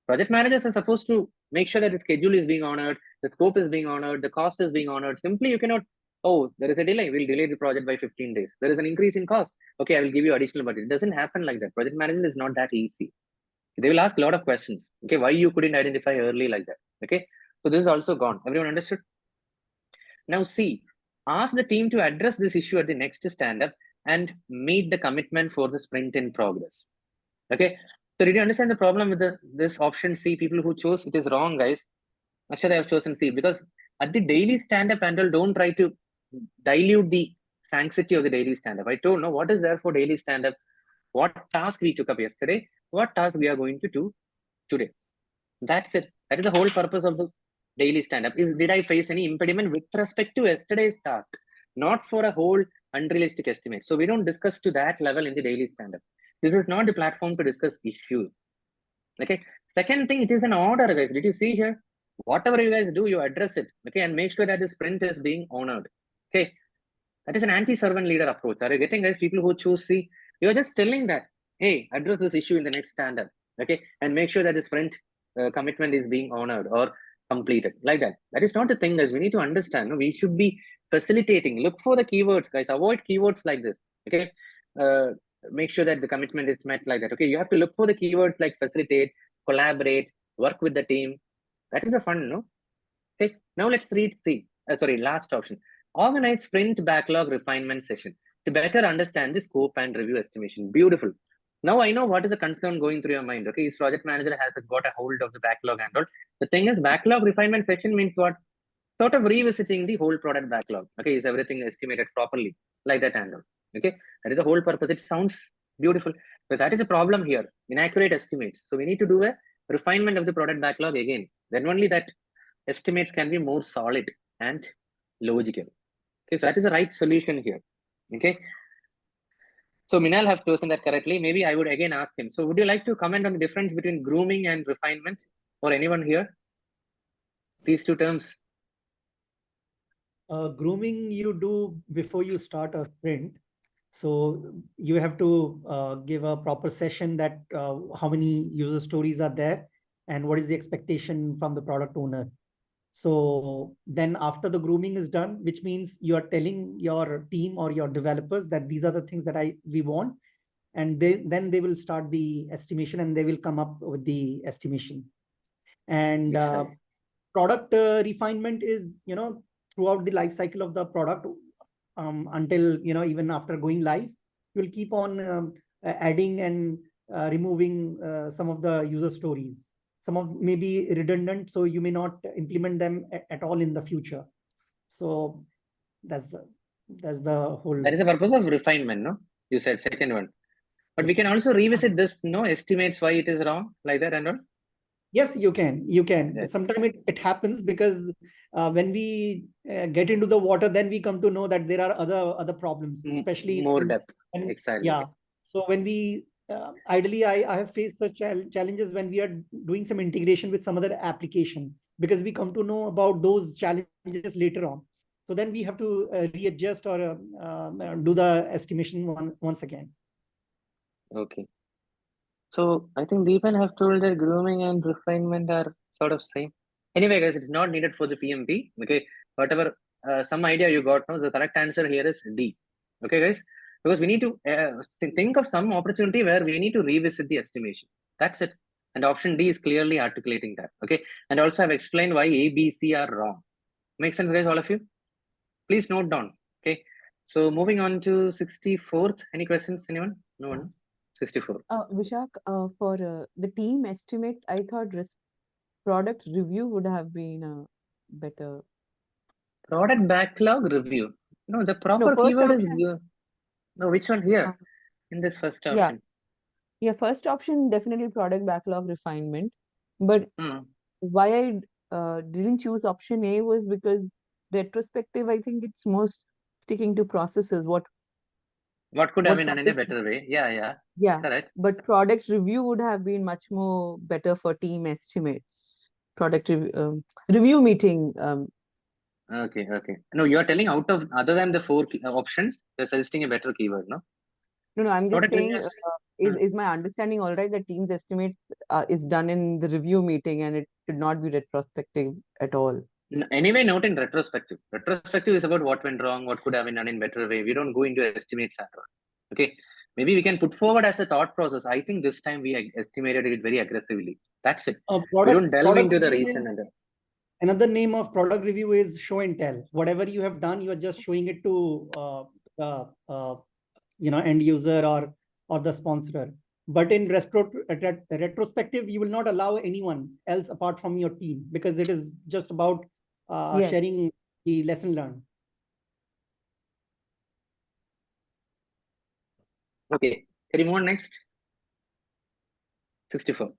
Project managers are supposed to make sure that the schedule is being honored, the scope is being honored, the cost is being honored. Simply, you cannot, oh, there is a delay, we'll delay the project by 15 days. There is an increase in cost. Okay, I will give you additional budget. It doesn't happen like that. Project management is not that easy. They will ask a lot of questions. Okay, why you couldn't identify early like that? Okay, so this is also gone. Everyone understood? Now see, ask the team to address this issue at the next stand-up and meet the commitment for the sprint in progress. Okay, so did you understand the problem with this option C? People who chose it is wrong, guys. Actually, I have chosen C because at the daily stand-up and don't try to dilute the sanctity of the daily stand-up. I told no, what is there for daily stand-up? What task we took up yesterday? What task we are going to do today? That's it. That is the whole purpose of this daily stand-up. Did I face any impediment with respect to yesterday's task? Not for a whole unrealistic estimate. So we don't discuss to that level in the daily stand-up. This is not the platform to discuss issues. Okay. Second thing, it is an order, guys. Did you see here? Whatever you guys do, you address it. Okay, and make sure that the sprint is being honored. Okay, that is an anti-servant leader approach. Are you getting, guys? People who choose C, you are just telling that, hey, address this issue in the next stand-up. Okay, and make sure that the sprint commitment is being honored or completed like that. That is not the thing, guys. We need to understand. No? We should be facilitating. Look for the keywords, guys. Avoid keywords like this. Okay. Make sure that the commitment is met like that. Okay, you have to look for the keywords like facilitate, collaborate, work with the team. That is a fun, no? Okay, now let's read C. Last option. Organize sprint backlog refinement session to better understand the scope and review estimation. Beautiful. Now I know what is the concern going through your mind. Okay, his project manager has got a hold of the backlog and all. The thing is, backlog refinement session means what? Sort of revisiting the whole product backlog. Okay, is everything estimated properly? Like that and all. Okay, that is the whole purpose. It sounds beautiful, but that is a problem here. Inaccurate estimates. So we need to do a refinement of the product backlog again. Then only that estimates can be more solid and logical. Okay, so that is the right solution here. Okay. So Minal have chosen that correctly. Maybe I would again ask him. So would you like to comment on the difference between grooming and refinement, or anyone here? These two terms. Grooming you do before you start a sprint. So you have to give a proper session that how many user stories are there and what is the expectation from the product owner. So then after the grooming is done, which means you are telling your team or your developers that these are the things that we want, and then they will start the estimation and they will come up with the estimation. And product refinement is, throughout the life cycle of the product until, even after going live, you'll keep on adding and removing some of the user stories. Some of may be redundant, so you may not implement them at all in the future. So that's the whole. That is the purpose of refinement, no? You said second one, but we can also revisit this, no? Estimates why it is wrong, like that and all. Yes, you can. Yes. Sometimes it happens because when we get into the water, then we come to know that there are other problems, especially more depth. Exactly. Yeah. So when we ideally, I have faced such challenges when we are doing some integration with some other application, because we come to know about those challenges later on. So then we have to readjust or do the estimation once again. Okay. So I think Deepan have told that grooming and refinement are sort of same. Anyway, guys, it's not needed for the PMP. Okay, whatever some idea you got, no, the correct answer here is D. Okay, guys, because we need to think of some opportunity where we need to revisit the estimation. That's it. And option D is clearly articulating that. Okay, and also I've explained why A, B, C are wrong. Make sense, guys, all of you? Please note down. Okay. So moving on to 64th. Any questions, anyone? No one? 64. Vishak, for the team estimate, I thought product review would have been better. Product backlog review. No, the proper first keyword is option. view. No, which one here? In this first option. Yeah, first option definitely product backlog refinement. But why I didn't choose option A was because retrospective, I think it's most sticking to processes. What could have been what done in a better way? Yeah. Yeah, Correct. but product review would have been much more better for team estimates. Product review meeting. Okay. No, you are telling out of other than the four options, you're suggesting a better keyword, no? No, I'm just Product review saying, is my understanding all right that team's estimate is done in the review meeting and it should not be retrospective at all? Anyway, not in retrospective. Retrospective is about what went wrong, what could have been done in better way. We don't go into estimates at all. Okay. Maybe we can put forward as a thought process. I think this time we estimated it very aggressively. That's it. We don't delve into the reason. Another name of product review is show and tell. Whatever you have done, you are just showing it to end user or the sponsor. But in retrospective, you will not allow anyone else apart from your team because it is just about sharing the lesson learned. Okay, can you move on next? 64.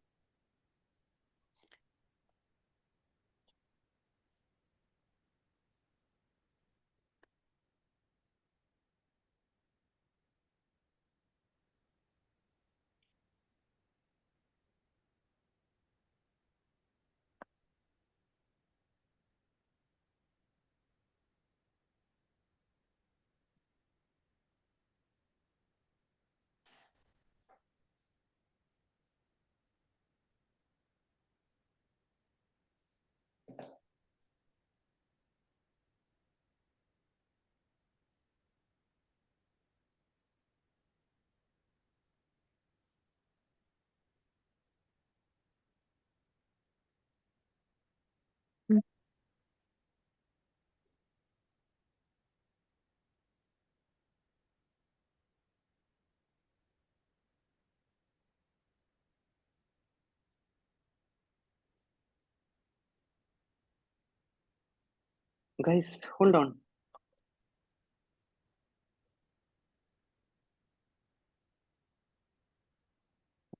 Guys, hold on.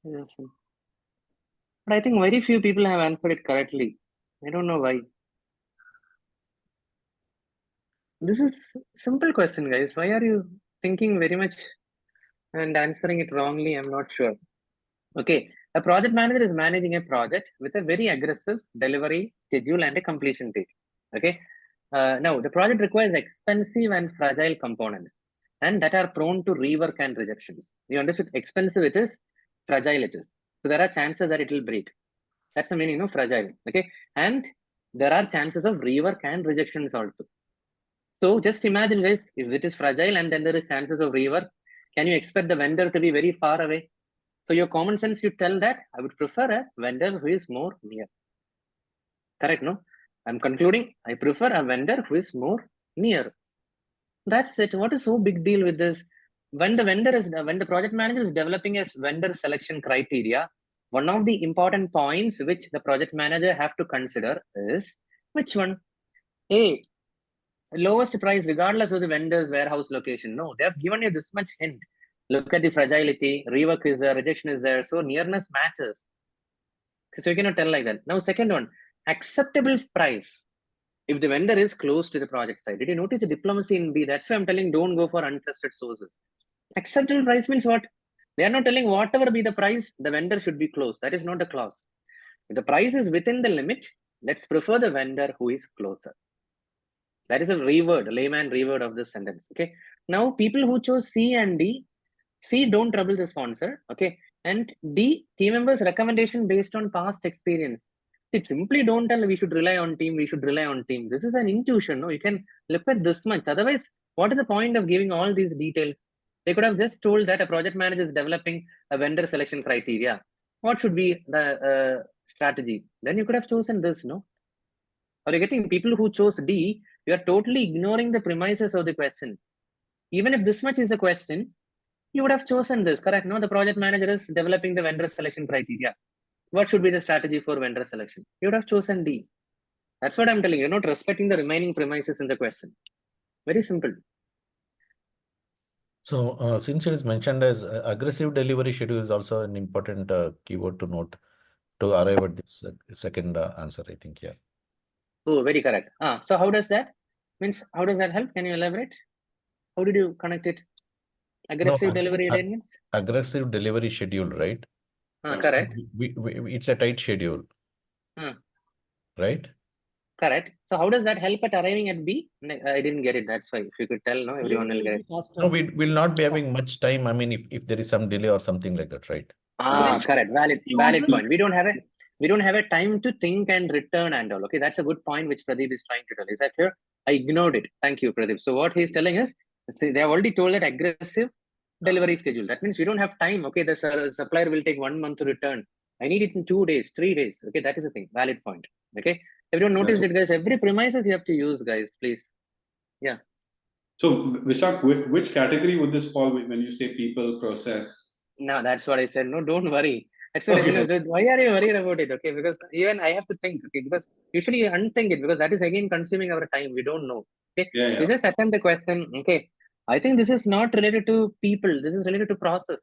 But I think very few people have answered it correctly. I don't know why. This is simple question, guys. Why are you thinking very much and answering it wrongly? I'm not sure. Okay, a project manager is managing a project with a very aggressive delivery schedule and a completion date. Okay, now the project requires expensive and fragile components and that are prone to rework and rejections. You understood? Expensive it is, fragile it is. So there are chances that it will break. That's the meaning of fragile. Okay, and there are chances of rework and rejections also. So just imagine, guys, if it is fragile and then there is chances of rework, can you expect the vendor to be very far away? So your common sense, you tell that I would prefer a vendor who is more near. Correct, no? I'm concluding, I prefer a vendor who is more near. That's it. What is so big deal with this? When the project manager is developing a vendor selection criteria, one of the important points which the project manager have to consider is which one? A, lowest price regardless of the vendor's warehouse location. No, they have given you this much hint. Look at the fragility, rework is there, rejection is there. So nearness matters. So you cannot tell like that. Now, second one, acceptable price. If the vendor is close to the project site. Did you notice the diplomacy in B? That's why I'm telling don't go for untrusted sources. Acceptable price means what? They are not telling whatever be the price, the vendor should be close. That is not a clause. If the price is within the limit, let's prefer the vendor who is closer. That is a layman reword of this sentence. Okay. Now, people who chose C and D, C, don't trouble the sponsor. Okay. And D, team members' recommendation based on past experience. See, simply don't tell we should rely on team, we should rely on team. This is an intuition. No, you can look at this much. Otherwise, what is the point of giving all these details? They could have just told that a project manager is developing a vendor selection criteria. What should be the strategy? Then you could have chosen this, no? Are you getting people who chose D? You are totally ignoring the premises of the question. even if this much is the question, you would have chosen this, correct? No, the project manager is developing the vendor selection criteria. What should be the strategy for vendor selection? You would have chosen D. That's what I'm telling you. You're not respecting the remaining premises in the question. Very simple. So since it is mentioned as aggressive delivery schedule is also an important keyword to note to arrive at this second answer, I think. Yeah. Oh, very correct. So how does that means? How does that help? Can you elaborate? How did you connect it? Aggressive delivery arrangements? Aggressive delivery schedule, right? Correct. It's a tight schedule. Right? Correct. So how does that help at arriving at B? I didn't get it. That's why. If you could tell, no, everyone will get it. No, we will not be having much time. I mean, if there is some delay or something like that, right? Correct. Valid point. We don't have a time to think and return and all. Okay, that's a good point which Pradeep is trying to tell. Is that clear? I ignored it. Thank you, Pradeep. So what he's telling is, they have already told that aggressive delivery schedule. That means we don't have time. Okay, the supplier will take 1 month to return. I need it in 2 days, 3 days. Okay, that is the thing. Valid point. Okay. Everyone noticed it, guys. Every premises you have to use, guys, please. Yeah. So, Vishak, which category would this fall when you say people, process? No, that's what I said. No, don't worry. That's what I said. Why are you worried about it? Okay, because even I have to think. Okay, because usually you unthink it because that is again consuming our time. We don't know. Okay, we just attempt the question. Okay, I think this is not related to people. This is related to process.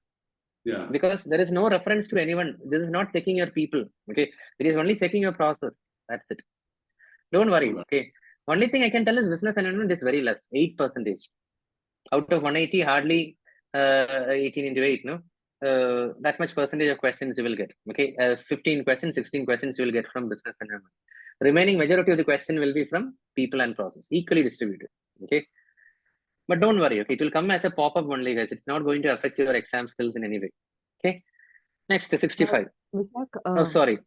Yeah. Because there is no reference to anyone. This is not checking your people. Okay, it is only checking your process. That's it. Don't worry. Okay. Only thing I can tell is business environment is very less, 8%. Out of 180, hardly 18 into 8, no? That much percentage of questions you will get. Okay. 15 questions, 16 questions you will get from business environment. Remaining majority of the question will be from people and process, equally distributed. Okay. But don't worry. Okay. It will come as a pop-up only, guys. It's not going to affect your exam skills in any way. Okay. Next, 65. Vishak, sorry.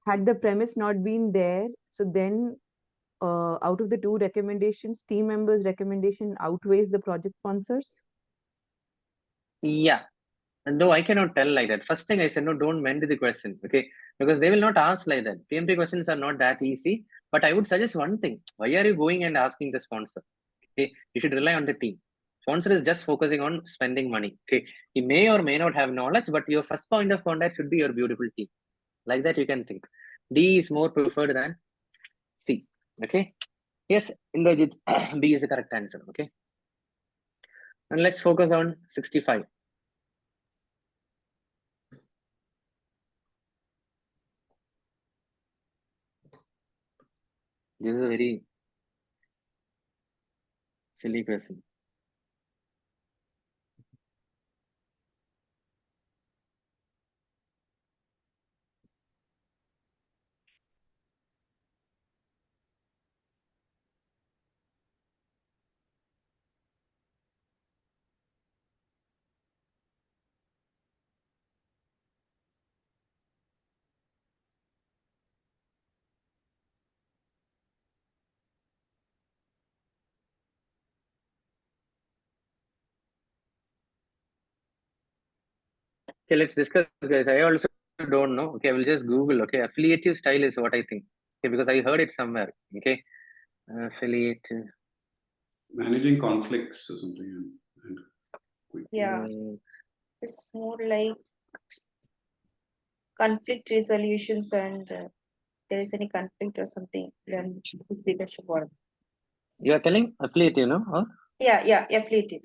Had the premise not been there, so then out of the 2 recommendations, team members' recommendation outweighs the project sponsors? Yeah. No, I cannot tell like that. First thing I said, no, don't mend the question. Okay. Because they will not ask like that. PMP questions are not that easy. But I would suggest one thing. Why are you going and asking the sponsor? Okay. You should rely on the team. Sponsor is just focusing on spending money. Okay. He may or may not have knowledge, but your first point of contact should be your beautiful team. Like that, you can think. D is more preferred than C. Okay. Yes, Indrajit, B is the correct answer. Okay. And let's focus on 65. This is a very silly question. Okay, let's discuss, guys. I also don't know. Okay, I will just Google. Okay, affiliative style is what I think. Okay, because I heard it somewhere. Okay, affiliative. Managing conflicts or something. Yeah, it's more like conflict resolutions and there is any conflict or something, then this leadership board. You are telling affiliative, no? Huh? Yeah, affiliative.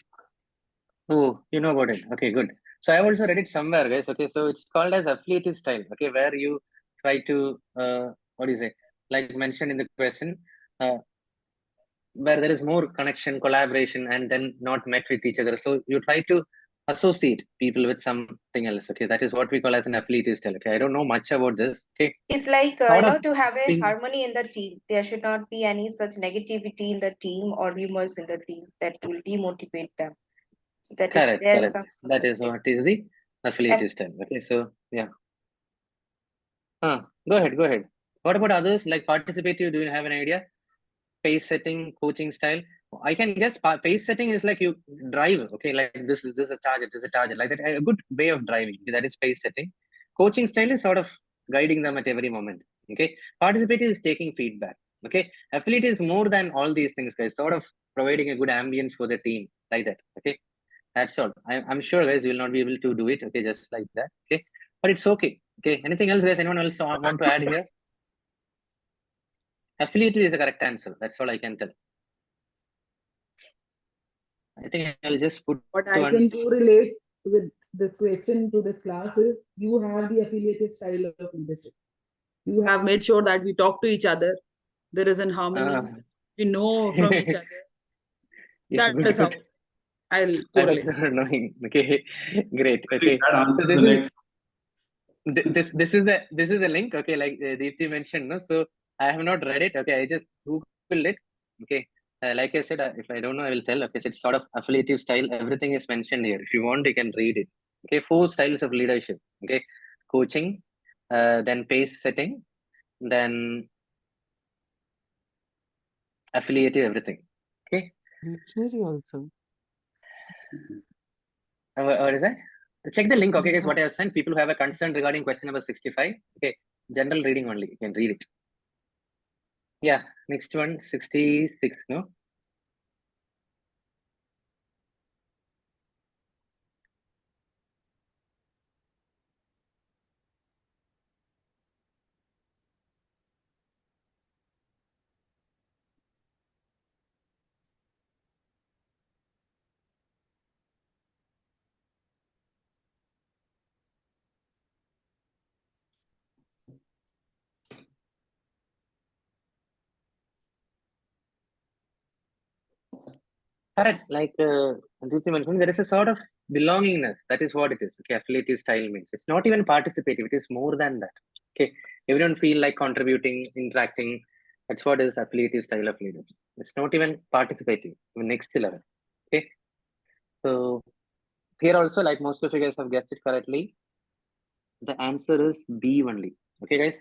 Oh, you know about it. Okay, good. So I also read it somewhere, guys. Okay, so it's called as affiliative style. Okay, where you try to what do you say? Like mentioned in the question, where there is more connection, collaboration, and then not met with each other. So you try to associate people with something else. Okay, that is what we call as an affiliative style. Okay, I don't know much about this. Okay, it's like to have a harmony in the team. There should not be any such negativity in the team or rumors in the team that will demotivate them. So that correct, is there correct. That is what is the affiliative style. Okay, so yeah. Go ahead. What about others like participative? Do you have an idea? Pace setting, coaching style. I can guess pace setting is like you drive. Okay, like this is a target, like that. A good way of driving. That is pace setting. Coaching style is sort of guiding them at every moment. Okay, participative is taking feedback. Okay, affiliate is more than all these things, guys. Sort of providing a good ambience for the team. like that. Okay, that's all. I'm sure, guys, you will not be able to do it. Okay, just like that. Okay, but it's okay. Okay, anything else, guys? Anyone else want to add here? Affiliative is the correct answer. That's all I can tell. I think I'll just put What I can correlate with this question to this class is you have the affiliative style of leadership. You have made sure that we talk to each other. There is in harmony. We know from each other. Yeah, That is how I'll correlate. That is annoying. Okay, great. Okay, That answers so the next. this is the link. Okay, like Deepti mentioned. No, so I have not read it. Okay, I just googled it. Okay, like I said, if I don't know, I will tell. Okay, so it's sort of affiliative style. Everything is mentioned here. If you want, you can read it. Okay, 4 styles of leadership. Okay, coaching, then pace setting, then affiliative, everything. Okay. Dictionary also. What is that? Check the link, okay, guys, what I have sent. People who have a concern regarding question number 65. Okay, general reading only. You can read it. Yeah, next one, 66, no? Correct. Like Aditi mentioned, there is a sort of belongingness. That is what it is. Okay, affiliative style means it's not even participative. It is more than that. Okay, everyone feel like contributing, interacting. That's what is affiliative style of leadership. It's not even participative. Even next level. Okay, so here also, like most of you guys have guessed it correctly, the answer is B only. Okay, guys.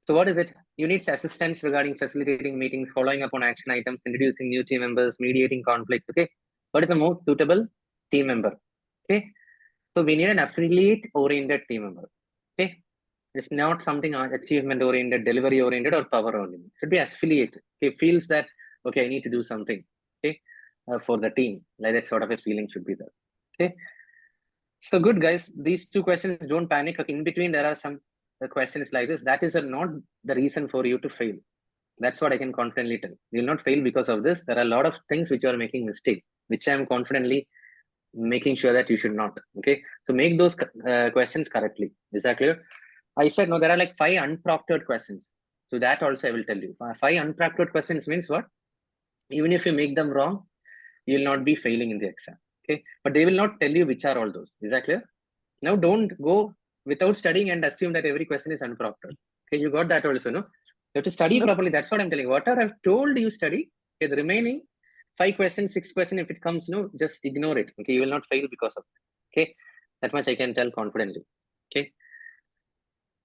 So what is it? You need assistance regarding facilitating meetings, following up on action items, introducing new team members, mediating conflicts. Okay. What is the most suitable team member? Okay. So we need an affiliate-oriented team member. Okay. It's not something achievement-oriented, delivery-oriented, or power-oriented. It should be affiliated. Okay. Feels that, okay, I need to do something. Okay. For the team. Like that sort of a feeling should be there. Okay. So good, guys. These 2 questions, don't panic. Okay. In between, there are some questions like this. That is not the reason for you to fail. That's what I can confidently tell. You'll not fail because of this. There are a lot of things which you are making mistake, which I am confidently making sure that you should not. Okay. So make those questions correctly. Is that clear? I said, no, there are like 5 unproctored questions. So that also I will tell you. 5 unproctored questions means what? Even if you make them wrong, you will not be failing in the exam. Okay. But they will not tell you which are all those. Is that clear? Now don't go without studying and assume that every question is unproctored. Okay, you got that also, no? You have to study properly. That's what I'm telling you. Whatever I've told you study, okay, the remaining 5 questions, 6 questions, if it comes, no, just ignore it. Okay, you will not fail because of it. Okay, that much I can tell confidently. Okay,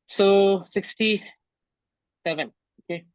so 67. Okay.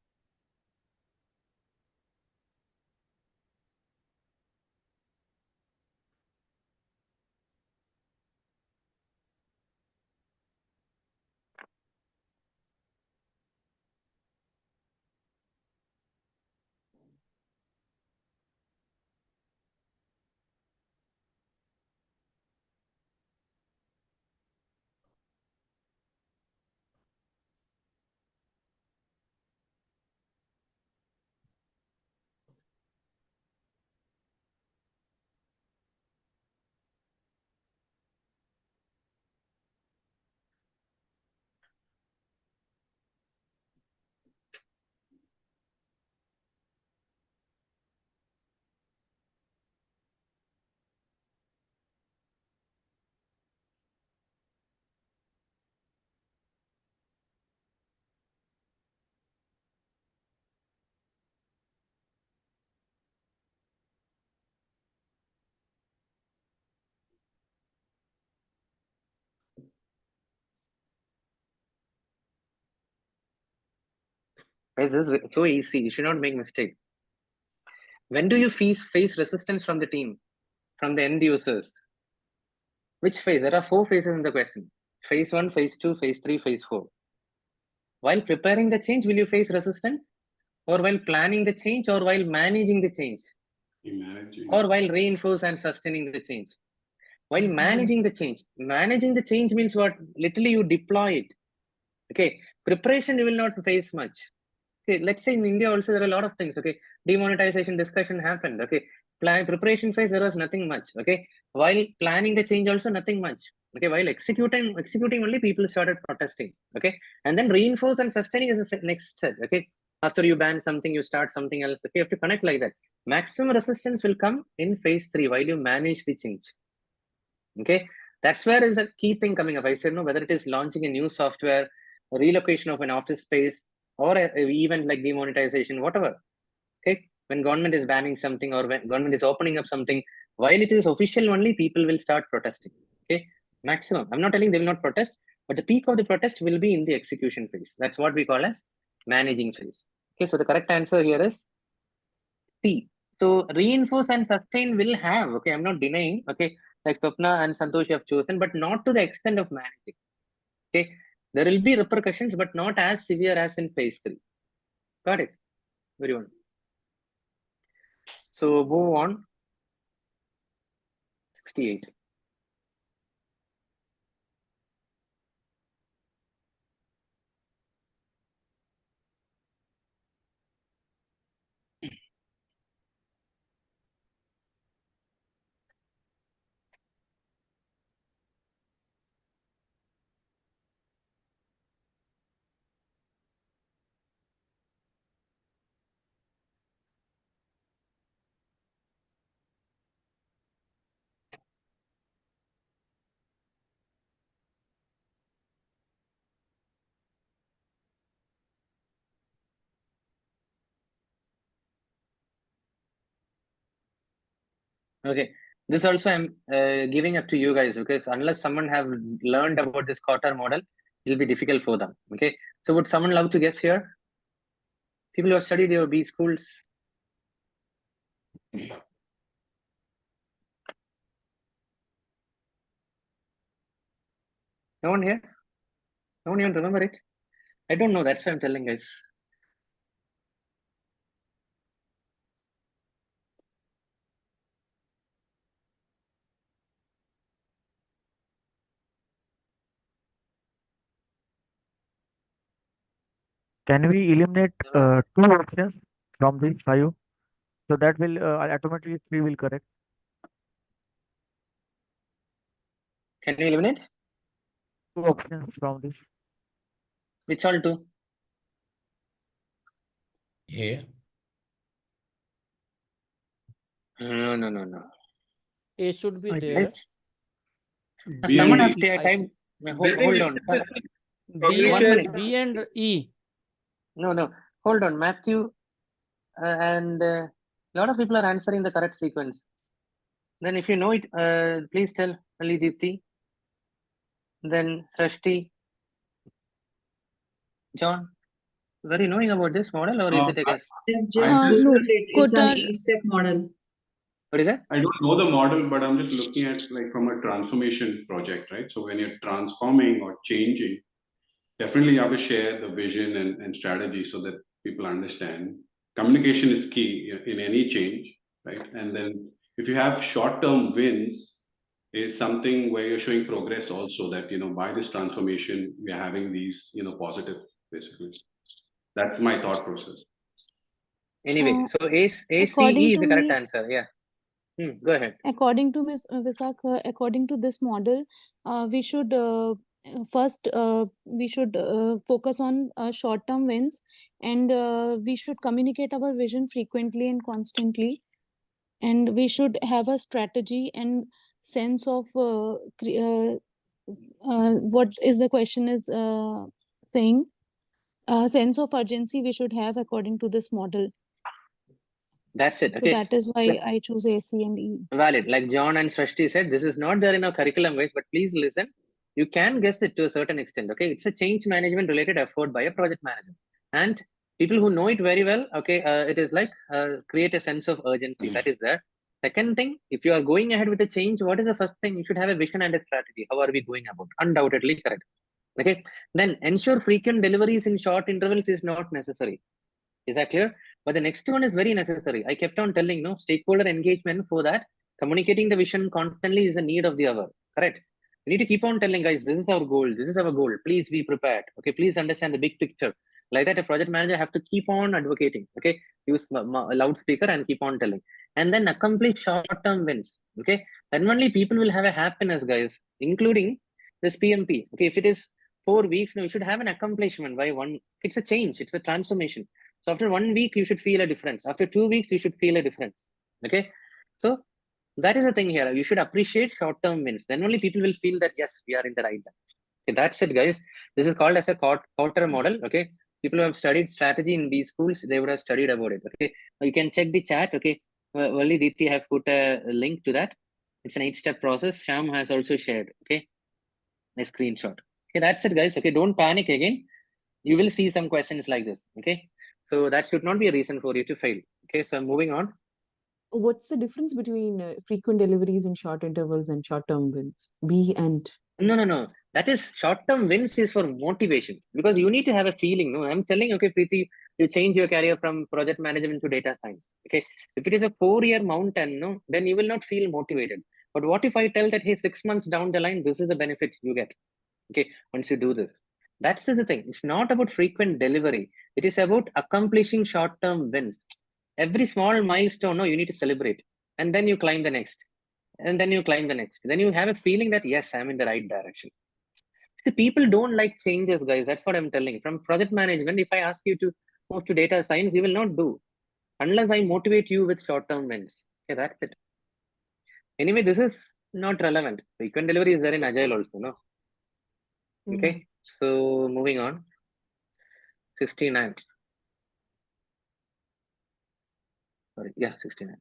Guys, this is so easy. You should not make mistake. When do you face resistance from the team, from the end users? Which phase? There are 4 phases in the question. Phase 1, phase 2, phase 3, phase 4. While preparing the change, will you face resistance? Or while planning the change, or while managing the change? or while reinforce and sustaining the change. While managing the change means what? Literally you deploy it. Okay, preparation you will not face much. Okay, let's say in India also there are a lot of things. Okay, demonetization discussion happened. Okay, preparation phase there was nothing much. Okay, while planning the change also nothing much. Okay, while executing only people started protesting. Okay, and then reinforce and sustaining is the next step. Okay, after you ban something, you start something else. Okay, you have to connect like that. Maximum resistance will come in phase 3 while you manage the change. Okay, that's where is a key thing coming up. I said no, whether it is launching a new software, relocation of an office space, or a event like demonetization, whatever. Okay, when government is banning something or when government is opening up something, while it is official only, people will start protesting. Okay, maximum. I'm not telling they will not protest, but the peak of the protest will be in the execution phase. That's what we call as managing phase. Okay, so the correct answer here is C. So reinforce and sustain will have. Okay, I'm not denying. Okay, like Swapna and Santosh have chosen, but not to the extent of managing. Okay, there will be repercussions, but not as severe as in phase 3. Got it? Very well. So move on. 68. Okay, this also I'm giving up to you guys, because unless someone have learned about this Kotter model, it will be difficult for them. Okay, so would someone love to guess here? People who have studied your B schools. No one here? No one even remember it? I don't know, that's why I'm telling guys. Can we eliminate 2 options from these 5? So that will automatically 3 will correct. Can you eliminate 2 options from this? which all 2? Yeah. No. A should be I there. Yes. B Someone and have E. time. Hold on. B 1 minute. B and E. No. Hold on. Matthew and a lot of people are answering the correct sequence. Then if you know it, please tell Ali Deepthi. Then Srishti. John. Were you knowing about this model or is it a guess? Just I Google No, it. It's an Kotar, 8-step model. What is that? don't know the model, but I'm just looking at like from a transformation project, right? So when you're transforming or changing, definitely you have to share the vision and strategy so that people understand. Communication is key in any change, right? And then if you have short-term wins, is something where you're showing progress also, that by this transformation we are having these positive, basically. That's my thought process. Anyway, so ACE according is to the correct me, answer. Yeah. Go ahead. according to Ms. Visak, according to this model, we should first focus on short-term wins, and we should communicate our vision frequently and constantly, and we should have a strategy and sense of what is the question is saying. Sense of urgency we should have according to this model. That's it. So Okay. that is why I choose A, C, and E. Valid. Like John and Srishti said, this is not there in our curriculum guys, but please listen. You can guess it to a certain extent. Okay, it's a change management related effort by a project manager, and people who know it very well. Okay, it is like create a sense of urgency. That is there. Second thing, if you are going ahead with a change, what is the first thing? You should have a vision and a strategy. How are we going about? Undoubtedly correct. Okay, then ensure frequent deliveries in short intervals is not necessary. Is that clear? But the next one is very necessary. I kept on telling, no, stakeholder engagement for that, communicating the vision constantly is a need of the hour, correct? We need to keep on telling guys, this is our goal, this is our goal, please be prepared, okay? Please understand the big picture. Like that, a project manager have to keep on advocating, okay? Use a loudspeaker and keep on telling. And then accomplish short-term wins, okay? Then only people will have a happiness, guys, including this PMP, okay? If it is 4 weeks, now you should have an accomplishment by one, it's a change, it's a transformation. So after 1 week, you should feel a difference. After 2 weeks, you should feel a difference, okay? So that is the thing here. You should appreciate short-term wins. Then only people will feel that, yes, we are in the right direction. Okay, that's it, guys. This is called as a quarter model, okay? People who have studied strategy in B schools, they would have studied about it, okay? Now you can check the chat, okay? Only Diti have put a link to that. It's an 8-step process. Sham has also shared, okay? A screenshot. Okay, that's it, guys. Okay, don't panic again. You will see some questions like this, okay? So that should not be a reason for you to fail. Okay, so moving on. What's the difference between frequent deliveries and short intervals and short-term wins? B and No. That is short-term wins is for motivation because you need to have a feeling. No, I'm telling, okay, Preeti, you change your career from project management to data science. Okay, if it is a 4-year mountain, no, then you will not feel motivated. But what if I tell that, hey, 6 months down the line, this is the benefit you get. Okay, once you do this. That's the thing. It's not about frequent delivery. It is about accomplishing short-term wins. Every small milestone, no, you need to celebrate. And then you climb the next. And then you climb the next. Then you have a feeling that, yes, I'm in the right direction. See, people don't like changes, guys. That's what I'm telling. From project management, if I ask you to move to data science, you will not do. Unless I motivate you with short-term wins. Okay, that's it. Anyway, this is not relevant. Frequent delivery is there in Agile also, no? Okay, so moving on. 69. Sorry, yeah, 69.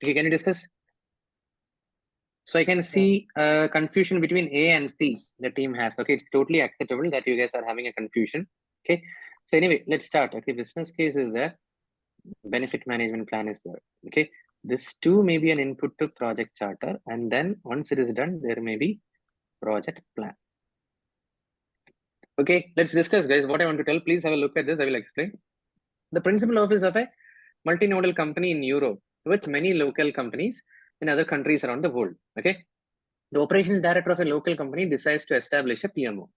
Okay, can you discuss? So I can see confusion between A and C the team has. Okay, it's totally acceptable that you guys are having a confusion. Okay, so anyway, let's start. Okay, business case is there. Benefit management plan is there. Okay, this too may be an input to project charter. And then once it is done, there may be project plan. Okay, let's discuss, guys. What I want to tell, please have a look at this. I will explain. The principal office of a multinodal company in Europe with many local companies in other countries around the world. Okay, the operations director of a local company decides to establish a PMO.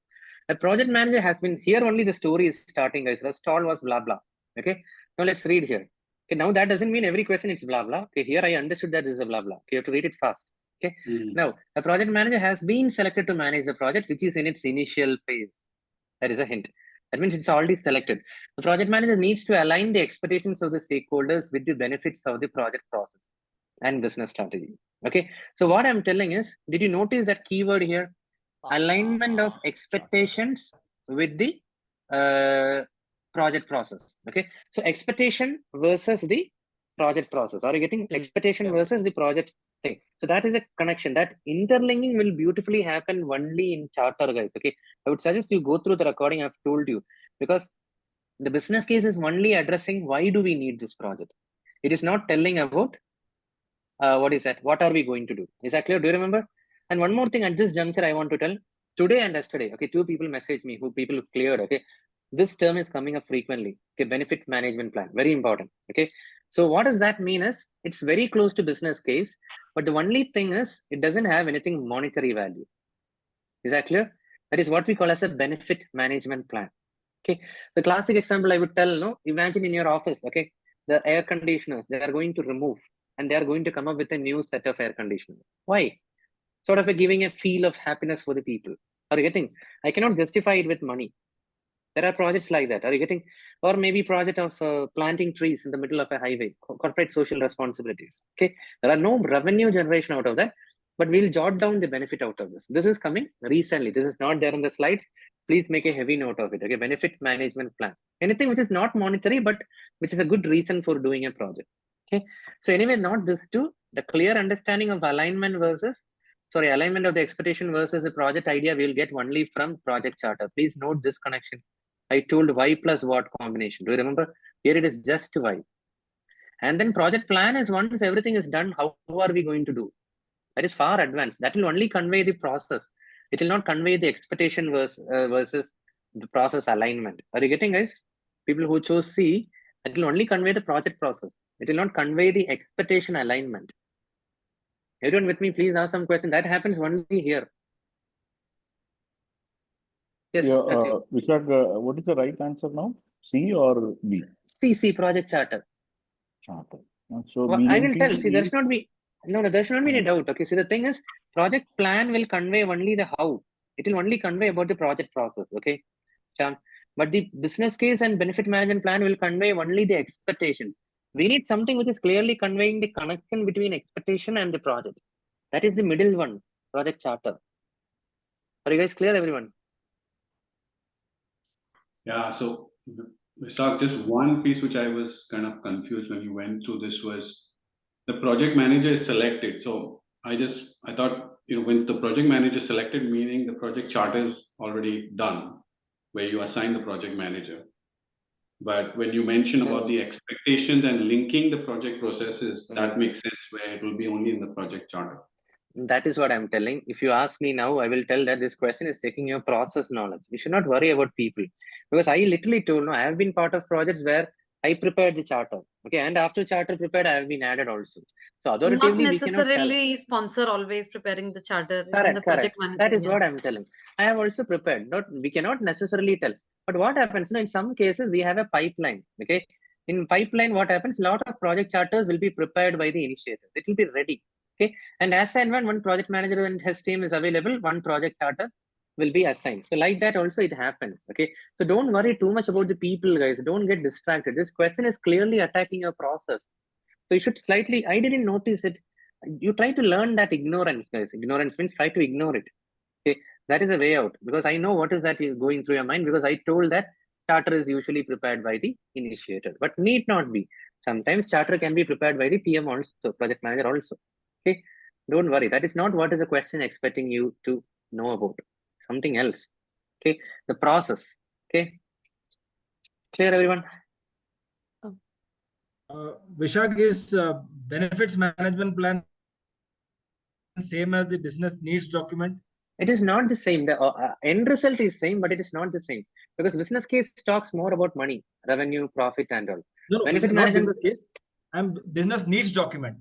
A project manager has been here. Only the story is starting, guys. The stall was blah blah. Okay, now let's read here. Okay, now that doesn't mean every question it's blah blah. Okay, here I understood that this is a blah blah. Okay, you have to read it fast. Okay, now a project manager has been selected to manage the project, which is in its initial phase. That is a hint. That means it's already selected. The project manager needs to align the expectations of the stakeholders with the benefits of the project process and business strategy. Okay, so what I'm telling is, did you notice that keyword here? Alignment of expectations with the project process. Okay, so expectation versus the project process. Are you getting expectation versus the project thing? So that is a connection. That interlinking will beautifully happen only in charter, guys. Okay, I would suggest you go through the recording I've told you, because the business case is only addressing why do we need this project. It is not telling about what is that? What are we going to do? Is that clear? Do you remember? And one more thing at this juncture, I want to tell today and yesterday. Okay, 2 people messaged me who people cleared. Okay, this term is coming up frequently. Okay, benefit management plan, very important. Okay, so what does that mean is it's very close to business case, but the only thing is it doesn't have anything monetary value. Is that clear? That is what we call as a benefit management plan. Okay, the classic example I would tell, no, imagine in your office, okay, the air conditioners, they are going to remove and they are going to come up with a new set of air conditioners. Why? Sort of giving a feel of happiness for the people. Are you getting? I cannot justify it with money. There are projects like that. Are you getting? Or maybe project of planting trees in the middle of a highway, corporate social responsibilities. Okay, there are no revenue generation out of that, but we'll jot down the benefit out of this. This is coming recently. This is not there on the slides. Please make a heavy note of it. Okay, benefit management plan. Anything which is not monetary, but which is a good reason for doing a project. Okay, so anyway, not this too. The clear understanding of alignment of the expectation versus the project idea we'll get only from project charter. Please note this connection. I told why plus what combination. Do you remember? Here it is just why. And then project plan is once everything is done, how are we going to do? That is far advanced. That will only convey the process. It will not convey the expectation versus the process alignment. Are you getting, guys? People who chose C, it will only convey the project process. It will not convey the expectation alignment. Everyone with me, please ask some question. That happens only here. Yes. Yeah, Vishak, what is the right answer now? C or B? C, project charter. Charter. So Well, I will BMP tell. See, there is should not be there should not be any doubt. Okay. See, the thing is, project plan will convey only the how. It will only convey about the project process. Okay, Shyam. But the business case and benefit management plan will convey only the expectations. We need something which is clearly conveying the connection between expectation and the project. That is the middle one, project charter. Are you guys clear, everyone? Yeah, so Vishak, just one piece which I was kind of confused when you went through this was the project manager is selected. So I thought, when the project manager is selected, meaning the project charter is already done, where you assign the project manager. But when you mention about the expectations and linking the project processes, that makes sense where it will be only in the project charter. That is what I'm telling. If you ask me now, I will tell that this question is checking your process knowledge. You should not worry about people, because I literally told, no, I have been part of projects where I prepared the charter. Okay, and after charter prepared, I have been added also. So Not authoritatively, we cannot tell. necessarily sponsor always preparing the charter, even Correct, the project correct. manager. That is Yeah. what I'm telling. I have also prepared. We cannot necessarily tell. But what happens, in some cases, we have a pipeline. Okay, in pipeline, what happens? A lot of project charters will be prepared by the initiator. It will be ready. Okay, and as and when one project manager and his team is available, one project charter will be assigned. So like that also it happens. Okay, so don't worry too much about the people, guys. Don't get distracted. This question is clearly attacking your process. So you should slightly, I didn't notice it. You try to learn that ignorance, guys. Ignorance means try to ignore it. Okay, that is a way out, because I know what is that is going through your mind, because I told that charter is usually prepared by the initiator, but need not be. Sometimes charter can be prepared by the PM also, project manager also. Okay, don't worry. That is not what is the question expecting you to know about. Something else. Okay, the process. Okay, clear, everyone? Vishak, is benefits management plan same as the business needs document? It is not the same. The end result is same, but it is not the same, because business case talks more about money, revenue, profit, and all. No, Benefit not management business case. I'm business needs document.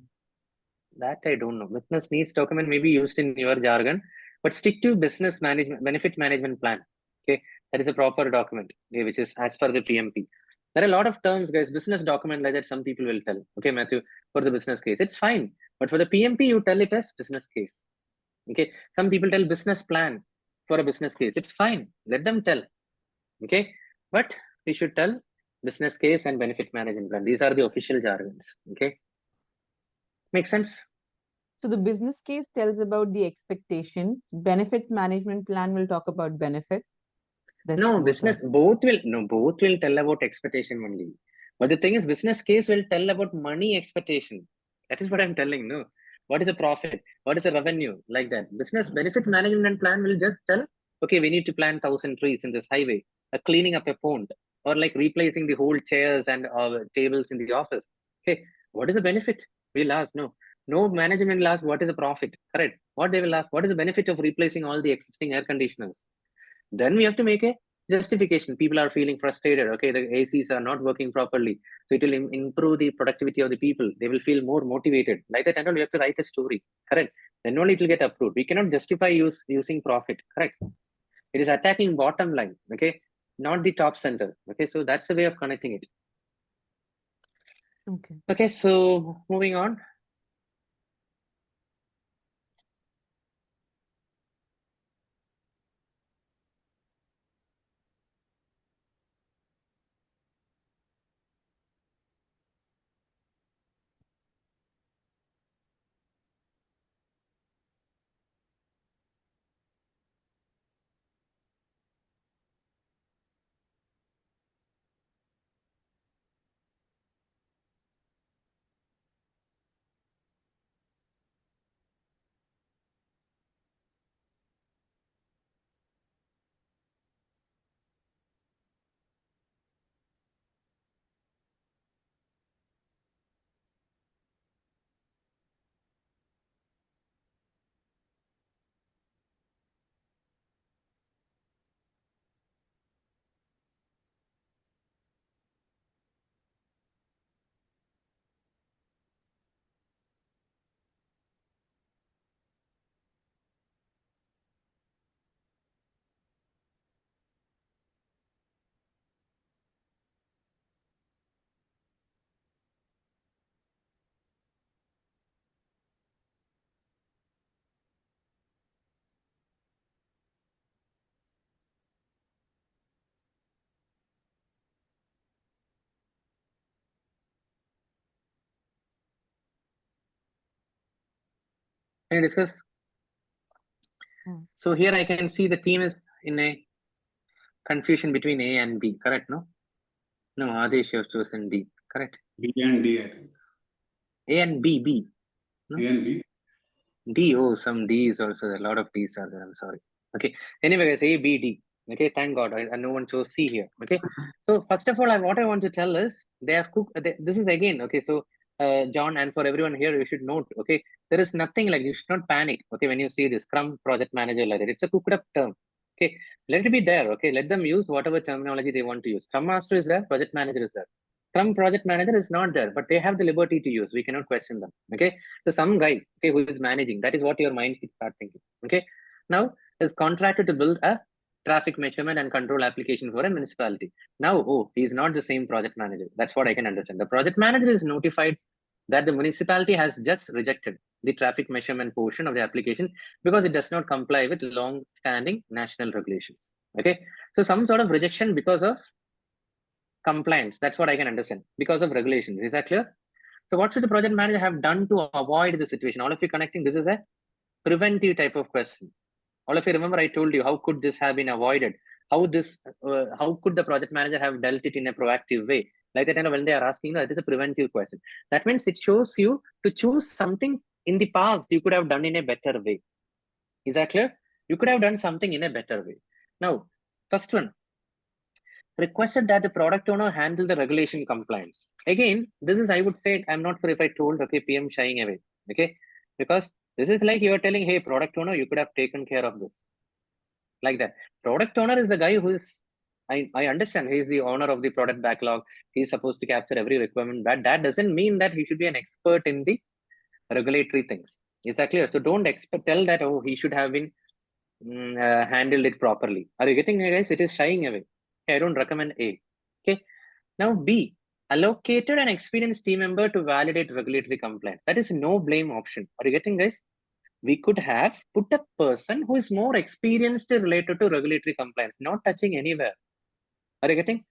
That I don't know. Business needs document may be used in your jargon, but stick to business management, benefit management plan. Okay, that is a proper document, okay, which is as per the PMP. There are a lot of terms, guys. Business document like that, some people will tell. Okay, Matthew, for the business case, it's fine. But for the PMP, you tell it as business case. Okay, some people tell business plan for a business case. It's fine. Let them tell. Okay, but we should tell business case and benefit management plan. These are the official jargons. Okay, makes sense. So the business case tells about the expectation. Benefits management plan will talk about benefits. No, business both will tell about expectation only. But the thing is, business case will tell about money expectation. That is what I'm telling. No, what is a profit? What is a revenue? Like that. Business benefit management plan will just tell, okay, we need to plant 1,000 trees in this highway, cleaning up a pond, or like replacing the whole chairs and tables in the office. Okay, what is the benefit? We'll ask. No management will ask what is the profit. Correct. What they will ask, what is the benefit of replacing all the existing air conditioners? Then we have to make a justification. People are feeling frustrated. Okay, the ACs are not working properly, so it will improve the productivity of the people. They will feel more motivated. Like that, and all, we have to write a story. Correct. Then only it will get approved. We cannot justify using profit. Correct. It is attacking bottom line. Okay. not the top center. Okay, so that's the way of connecting it. Okay. Okay, so moving on. Can you discuss? So here I can see the team is in a confusion between A and B, correct? No, Adesh, you have chosen D, correct? B and D, I think. A and B, B. No? A and B. D, oh, some D's also. A lot of D's are there. I'm sorry. Okay. Anyway, guys, A, B, D. Okay, thank God. No one chose C here. Okay. So first of all, what I want to tell is they have cooked. This is again. Okay. So John, and for everyone here, you should note. Okay, there is nothing like you should not panic. Okay, when you see this Scrum project manager like that, it's a cooked up term. Okay, let it be there. Okay, let them use whatever terminology they want to use. Scrum Master is there. Project manager is there. Scrum project manager is not there, but they have the liberty to use. We cannot question them. Okay, so some guy, okay, who is managing, that is what your mind should start thinking. Okay, now is contracted to build a traffic measurement and control application for a municipality. Now, oh, he is not the same project manager. That's what I can understand. The project manager is notified that the municipality has just rejected the traffic measurement portion of the application because it does not comply with long-standing national regulations. Okay, so some sort of rejection because of compliance. That's what I can understand, because of regulations. Is that clear? So what should the project manager have done to avoid the situation? All of you connecting, this is a preventive type of question. All of you remember I told you how could this have been avoided? How could the project manager have dealt it in a proactive way? Like that, when they are asking, it is a preventive question. That means it shows you to choose something in the past you could have done in a better way. Is that clear? You could have done something in a better way. Now, first one, requested that the product owner handle the regulation compliance. Again, this is, I would say, I'm not sure if I told, okay, PM shying away, okay? Because this is like you're telling, hey, product owner, you could have taken care of this. Like that. Product owner is the guy who is, I understand, he is the owner of the product backlog. He's supposed to capture every requirement, but that doesn't mean that he should be an expert in the regulatory things. Is that clear? So don't tell that, oh, he should have been handled it properly. Are you getting me, guys? It is shying away. I don't recommend A. Okay. Now B, allocated an experienced team member to validate regulatory compliance. That is no blame option. Are you getting, guys? We could have put a person who is more experienced related to regulatory compliance, not touching anywhere. Are you getting?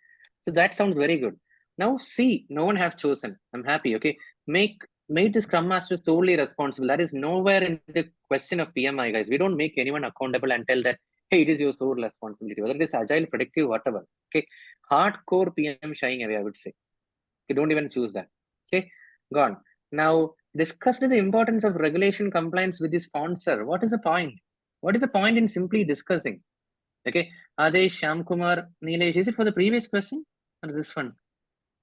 So that sounds very good. Now C, no one have chosen. I'm happy. Okay. Make the Scrum Master solely responsible. That is nowhere in the question of PMI, guys. We don't make anyone accountable and tell that, hey, it is your sole responsibility. Whether it is agile, predictive, whatever. Okay. Hardcore PM shying away, I would say. You don't even choose that. Okay. Gone. Now, discussed the importance of regulation compliance with the sponsor. What is the point? What is the point in simply discussing? Okay. Adesh, Shyamkumar, Nilesh, is it for the previous question or this one?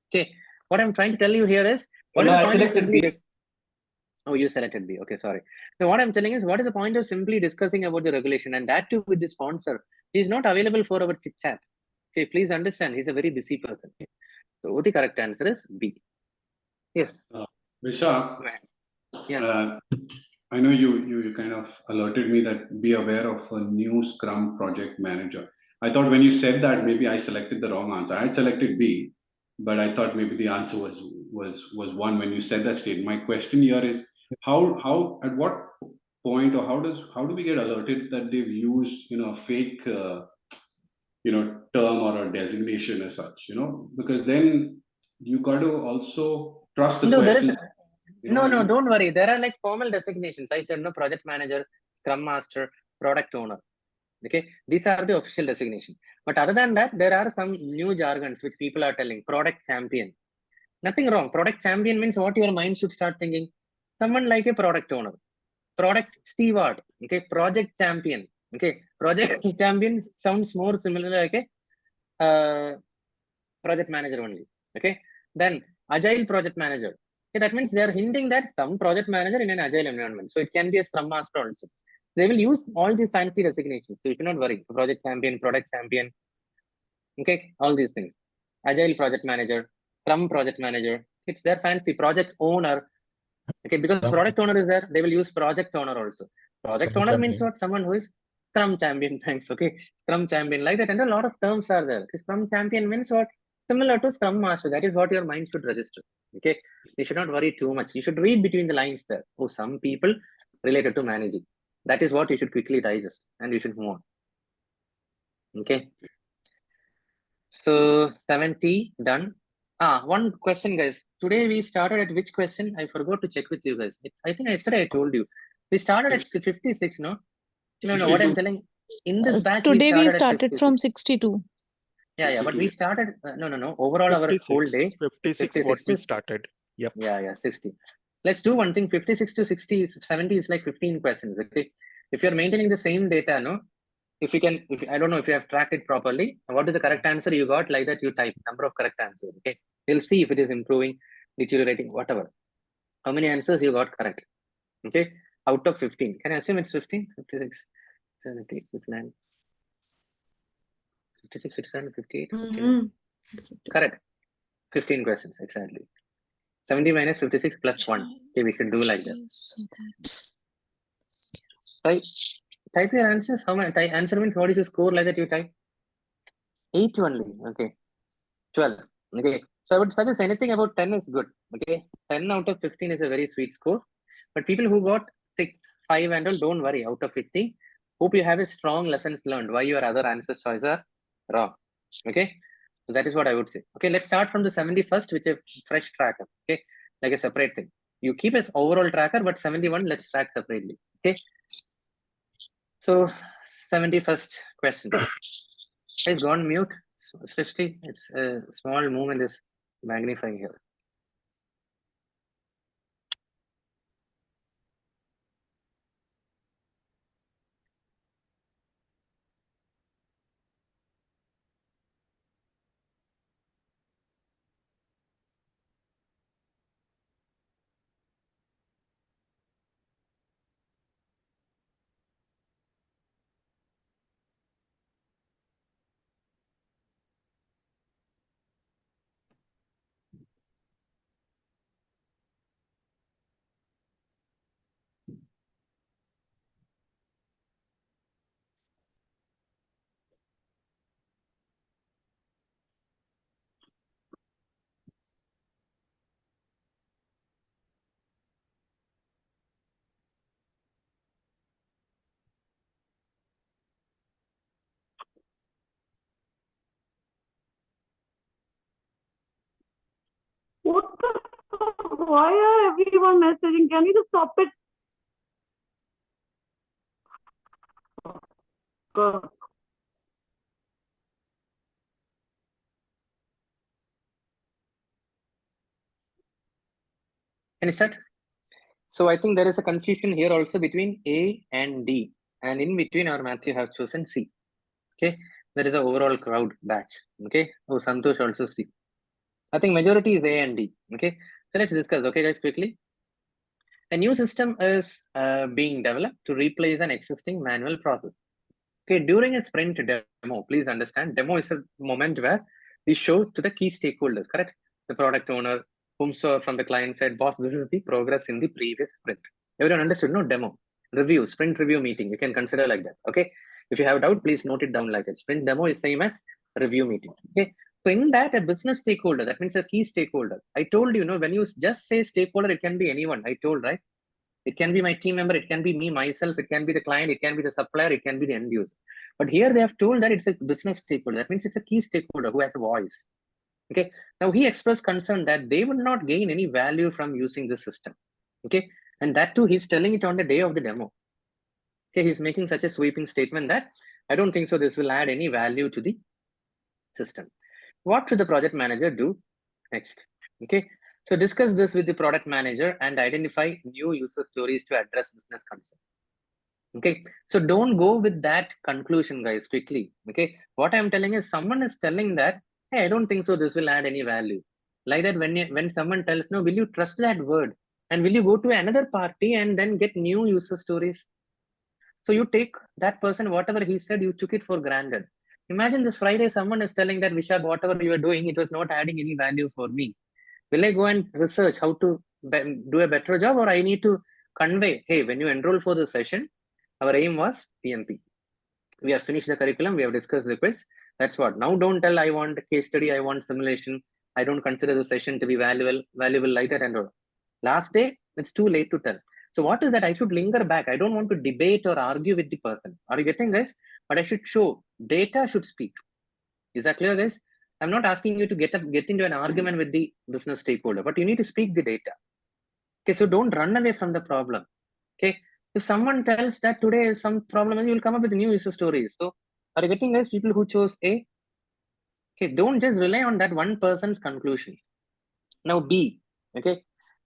Okay. What I'm trying to tell you here is, what is the point of simply Oh, you selected B. Okay, sorry. So what I'm telling is, what is the point of simply discussing about the regulation, and that too with the sponsor? He is not available for our chit chat. Okay, please understand, he's a very busy person. So the correct answer is B. Yes. Vishak, yeah. I know you kind of alerted me that be aware of a new Scrum project manager. I thought when you said that, maybe I selected the wrong answer. I had selected B, but I thought maybe the answer was one when you said that statement. My question here is how at what point, or how do we get alerted that they've used a fake term or a designation as such, because then you got to also trust the No, there is questions. no, don't worry. There are like formal designations. I said no, project manager, scrum master, product owner. Okay, these are the official designations. But other than that, there are some new jargons which people are telling. Product champion. Nothing wrong. Product champion means what your mind should start thinking. Someone like a product owner. Product steward. Okay, project champion. Okay, project champion sounds more similar like a project manager only. Okay, then agile project manager. Okay, that means they are hinting that some project manager in an agile environment. So it can be a scrum master also. They will use all these fancy designations. So you should not worry. Project champion, product champion. Okay, all these things. Agile project manager, Scrum project manager. It's their fancy project owner. Okay, because product owner is there, they will use project owner also. Project owner means what? Someone who is Scrum champion. Thanks. Okay, Scrum champion like that, and a lot of terms are there. Scrum champion means what? Similar to Scrum master. That is what your mind should register. Okay, you should not worry too much. You should read between the lines there. Oh, some people related to managing. That is what you should quickly digest, and you should move on. Okay. So 70 done. One question, guys. Today we started at which question? I forgot to check with you guys. I think yesterday I told you. We started at 56, no? No, what I'm telling, in this batch Today we at started 56. from 62. Yeah, but we started, no. Overall, 56, our whole day. 56 what we started. Yep. Yeah, 60. Let's do one thing. 56 to 60, 70 is like 15 questions. Okay. If you're maintaining the same data, no? If I don't know if you have tracked it properly, what is the correct answer you got? Like that, you type number of correct answers. Okay. We'll see if it is improving, deteriorating, whatever. How many answers you got correct? Okay. Out of 15. Can I assume it's 15? 56, 70, 59, 56, 57, 58, 59. Correct. 15 questions, exactly. 70 minus 56 plus 1. Okay, we should do like that. Type your answers. How many? Answer means what is the score like that you type? 8 only. Okay. 12. Okay. So I would suggest anything about 10 is good. Okay. 10 out of 15 is a very sweet score. But people who got 6, 5 and all, don't worry. Out of 50, hope you have a strong lessons learned why your other answer choices are wrong. Okay. So that is what I would say. Okay. Let's start from the 71st, which is a fresh tracker. Okay. Like a separate thing. You keep as overall tracker, but 71, let's track separately. Okay. So 71st question. It's gone mute. Srishti, it's a small movement is magnifying here. What the fuck? Why are everyone messaging? Can you just stop it? God. Can you start? So I think there is a confusion here also between A and D. And in between our Matthew have chosen C. Okay. There is an overall crowd batch. Okay. Oh, Santosh also C. I think majority is A and D. Okay. So let's discuss. Okay, guys, quickly. A new system is being developed to replace an existing manual process. Okay, during a sprint demo, please understand, demo is a moment where we show to the key stakeholders, correct? The product owner, whomsoever from the client side, boss, this is the progress in the previous sprint. Everyone understood, no? Demo, review, sprint review meeting, you can consider like that, okay? If you have doubt, please note it down like that. Sprint demo is same as review meeting. Okay. So in that, a business stakeholder, that means a key stakeholder. I told you, when you just say stakeholder, it can be anyone. I told, right? It can be my team member, it can be me, myself, it can be the client, it can be the supplier, it can be the end user. But here they have told that it's a business stakeholder. That means it's a key stakeholder who has a voice. Okay. Now he expressed concern that they would not gain any value from using the system. Okay. And that too, he's telling it on the day of the demo. Okay. He's making such a sweeping statement that I don't think so this will add any value to the system. What should the project manager do next? Okay. So discuss this with the product manager and identify new user stories to address business concern. Okay. So don't go with that conclusion, guys, quickly. Okay. What I'm telling is someone is telling that, hey, I don't think so this will add any value. Like that, when someone tells, no, will you trust that word? And will you go to another party and then get new user stories? So you take that person, whatever he said, you took it for granted. Imagine this Friday, someone is telling that, Vishak, whatever you were doing, it was not adding any value for me. Will I go and research how to do a better job, or I need to convey, hey, when you enroll for the session, our aim was PMP. We have finished the curriculum, we have discussed the quiz. That's what. Now don't tell I want a case study, I want simulation. I don't consider the session to be valuable like that and all. Last day, it's too late to tell. So what is that? I should linger back. I don't want to debate or argue with the person. Are you getting, guys? But I should show. Data should speak. Is that clear, guys? I'm not asking you to get into an argument with the business stakeholder, but you need to speak the data. Okay, so don't run away from the problem. Okay, if someone tells that today is some problem, you will come up with new user stories. So are you getting, guys, people who chose A? Okay, don't just rely on that one person's conclusion. Now B, okay,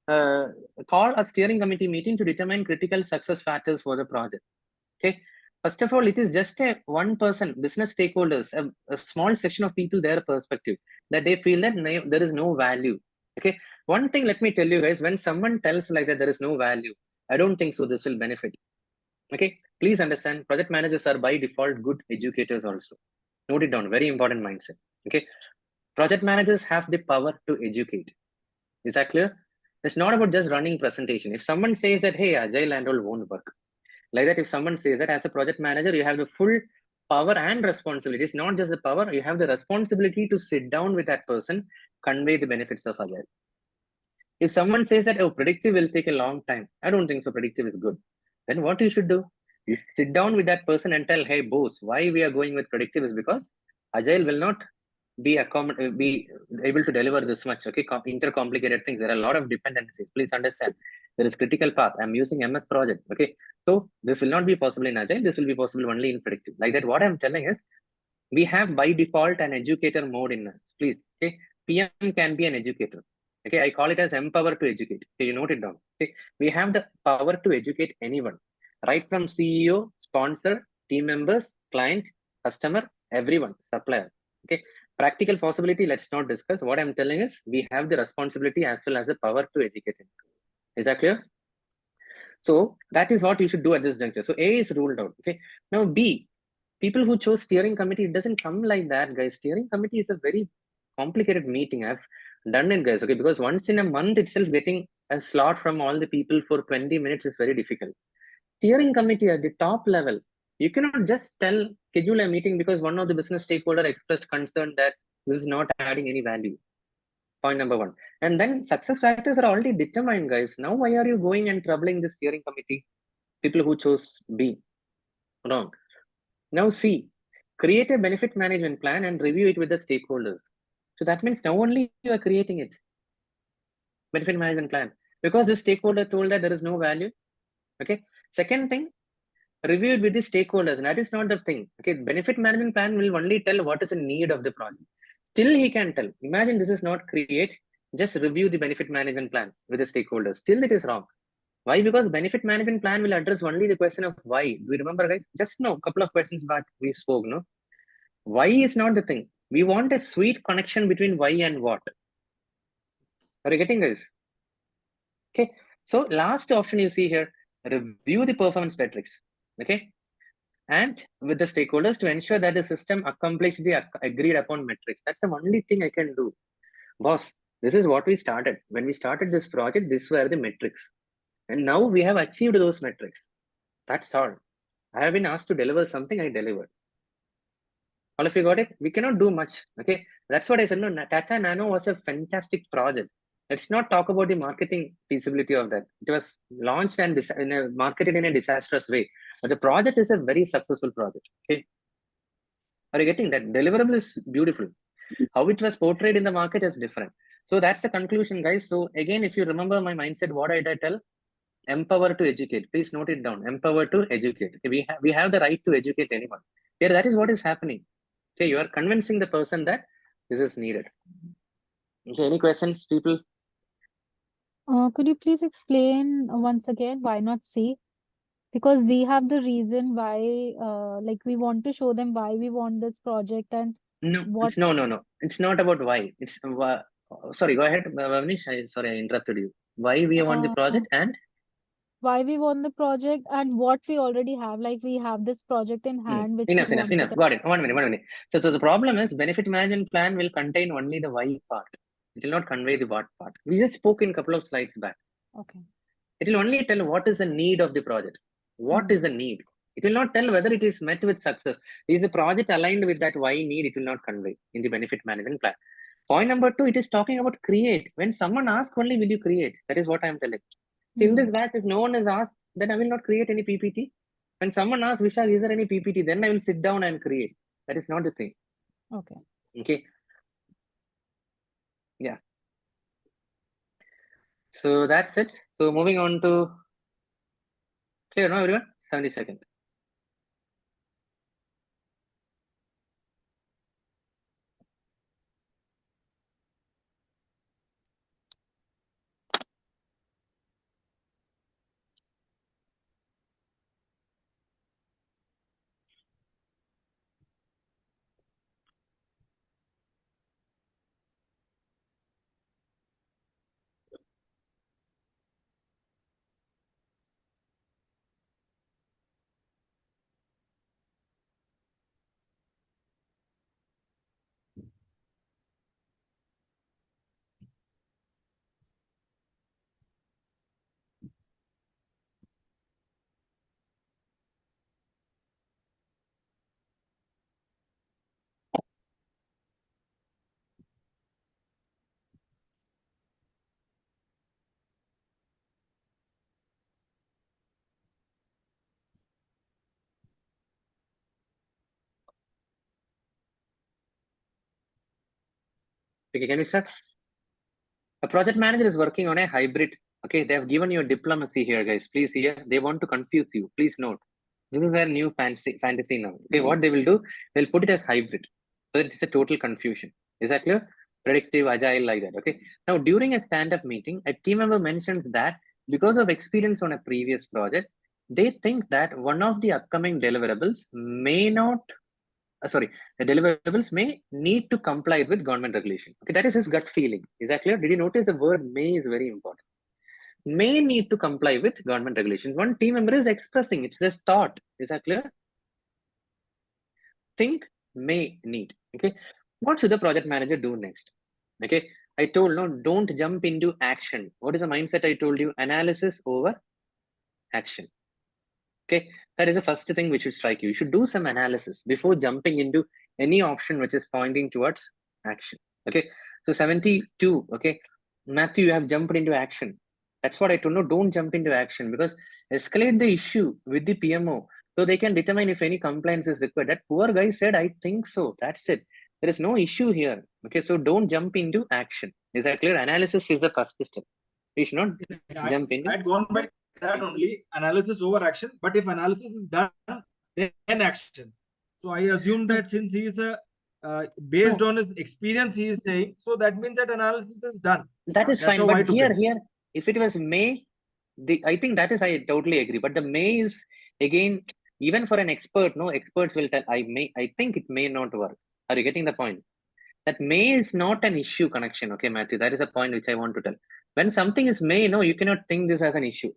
call a steering committee meeting to determine critical success factors for the project. Okay, first of all, it is just a one person, business stakeholders, a small section of people, their perspective, that they feel that there is no value. Okay, one thing, let me tell you guys, when someone tells like that there is no value, I don't think so this will benefit. Okay, please understand, project managers are by default good educators also. Note it down, very important mindset. Okay, project managers have the power to educate. Is that clear? It's not about just running presentation. If someone says that, hey, Agile and all won't work, like that, if someone says that as a project manager, you have the full power and responsibility. It's not just the power, you have the responsibility to sit down with that person, convey the benefits of Agile. If someone says that, oh, predictive will take a long time, I don't think so predictive is good. Then what you should do? You sit down with that person and tell, hey, boss, why we are going with predictive is because Agile will not be able to deliver this much, okay, intercomplicated things. There are a lot of dependencies. Please understand, there is critical path. I'm using MS project, okay. So this will not be possible in Agile. This will be possible only in predictive. Like that, what I'm telling is, we have by default an educator mode in us. Please, okay. PM can be an educator. Okay, I call it as empower to educate. Okay, you note it down. Okay, we have the power to educate anyone, right from CEO, sponsor, team members, client, customer, everyone, supplier. Okay, practical possibility, let's not discuss. What I'm telling is, we have the responsibility as well as the power to educate him. Is that clear? So that is what you should do at this juncture. So A is ruled out. Okay, now B, people who chose steering committee, it doesn't come like that, guys. Steering committee is a very complicated meeting. I've done it, guys. Okay, because once in a month itself, getting a slot from all the people for 20 minutes is very difficult. Steering committee at the top level, you cannot just schedule a meeting because one of the business stakeholder expressed concern that this is not adding any value. Point number one. And then success factors are already determined, guys. Now why are you going and troubling the steering committee? People who chose B. Wrong. Now C, create a benefit management plan and review it with the stakeholders. So that means now only you are creating it. Benefit management plan. Because the stakeholder told that there is no value. Okay. Second thing, review it with the stakeholders. And that is not the thing. Okay. Benefit management plan will only tell what is the need of the project. Still he can tell. Imagine this is not create, just review the benefit management plan with the stakeholders. Still it is wrong. Why? Because benefit management plan will address only the question of why. Do you remember, guys? Just now, a couple of questions back we spoke, no? Why is not the thing. We want a sweet connection between why and what. Are you getting, guys? Okay. So last option you see here, review the performance metrics. Okay. And with the stakeholders to ensure that the system accomplishes the agreed upon metrics. That's the only thing I can do. Boss, this is what we started. When we started this project, these were the metrics. And now we have achieved those metrics. That's all. I have been asked to deliver something, I delivered. All of you got it? We cannot do much. Okay. That's what I said. No, Tata Nano was a fantastic project. Let's not talk about the marketing feasibility of that. It was launched and marketed in a disastrous way. But the project is a very successful project. Okay. Are you getting that? Deliverable is beautiful. How it was portrayed in the market is different. So that's the conclusion, guys. So again, if you remember my mindset, what did I tell? Empower to educate. Please note it down. Empower to educate. We have the right to educate anyone. Here, that is what is happening. Okay, you are convincing the person that this is needed. Okay, any questions, people? Could you please explain once again why not C? Because we have the reason why, like we want to show them why we want this project and No, what. no. It's not about why. It's sorry. Go ahead, Bhavnish. Sorry, I interrupted you. Why we want the project and why we want the project and what we already have. Like we have this project in hand, which enough. we want to Got it. 1 minute. So the problem is benefit management plan will contain only the why part. It will not convey the what part. We just spoke in a couple of slides back. Okay. It will only tell what is the need of the project. What is the need? It will not tell whether it is met with success. Is the project aligned with that why need? It will not convey in the benefit management plan. Point number 2, it is talking about create. When someone asks only, will you create? That is what I am telling. In this batch, if no one is asked, then I will not create any PPT. When someone asks, Vishal, is there any PPT? Then I will sit down and create. That is not the thing. Okay. Okay. Yeah. So that's it. So moving on to clear now, everyone? 70 seconds. Okay, can we start? A project manager is working on a hybrid. Okay, they have given you a diplomacy here, guys. Please hear. They want to confuse you. Please note. This is their new fantasy now. Okay, what they will do, they'll put it as hybrid. So it's a total confusion. Is that clear? Predictive, agile, like that. Okay. Now, during a stand-up meeting, a team member mentioned that because of experience on a previous project, they think that one of the upcoming deliverables may not the deliverables may need to comply with government regulation. Okay, that is his gut feeling. Is that clear? Did you notice the word may is very important? May need to comply with government regulations. One team member is expressing it's this thought. Is that clear? Think, may, need. Okay, what should the project manager do next? Okay, I told no, don't jump into action. What is the mindset I told you? Analysis over action. Okay, that is the first thing which should strike you. You should do some analysis before jumping into any option which is pointing towards action. Okay, so 72. Okay, Matthew, you have jumped into action. That's what I told. No, don't jump into action because escalate the issue with the PMO so they can determine if any compliance is required. That poor guy said, I think so. That's it. There is no issue here. Okay, so don't jump into action. Is that clear? Analysis is the first step. You should not jump into. I had gone by that only, analysis over action. But if analysis is done, then action. So I assume that since he is based on his experience, he is saying, so that means that analysis is done. That is fine. But here, if it was May, I think that is, I totally agree. But the May is, again, even for an expert, no, experts will tell, I think it may not work. Are you getting the point? That may is not an issue connection. Okay, Matthew, that is a point which I want to tell. When something is may, no, you cannot think this as an issue.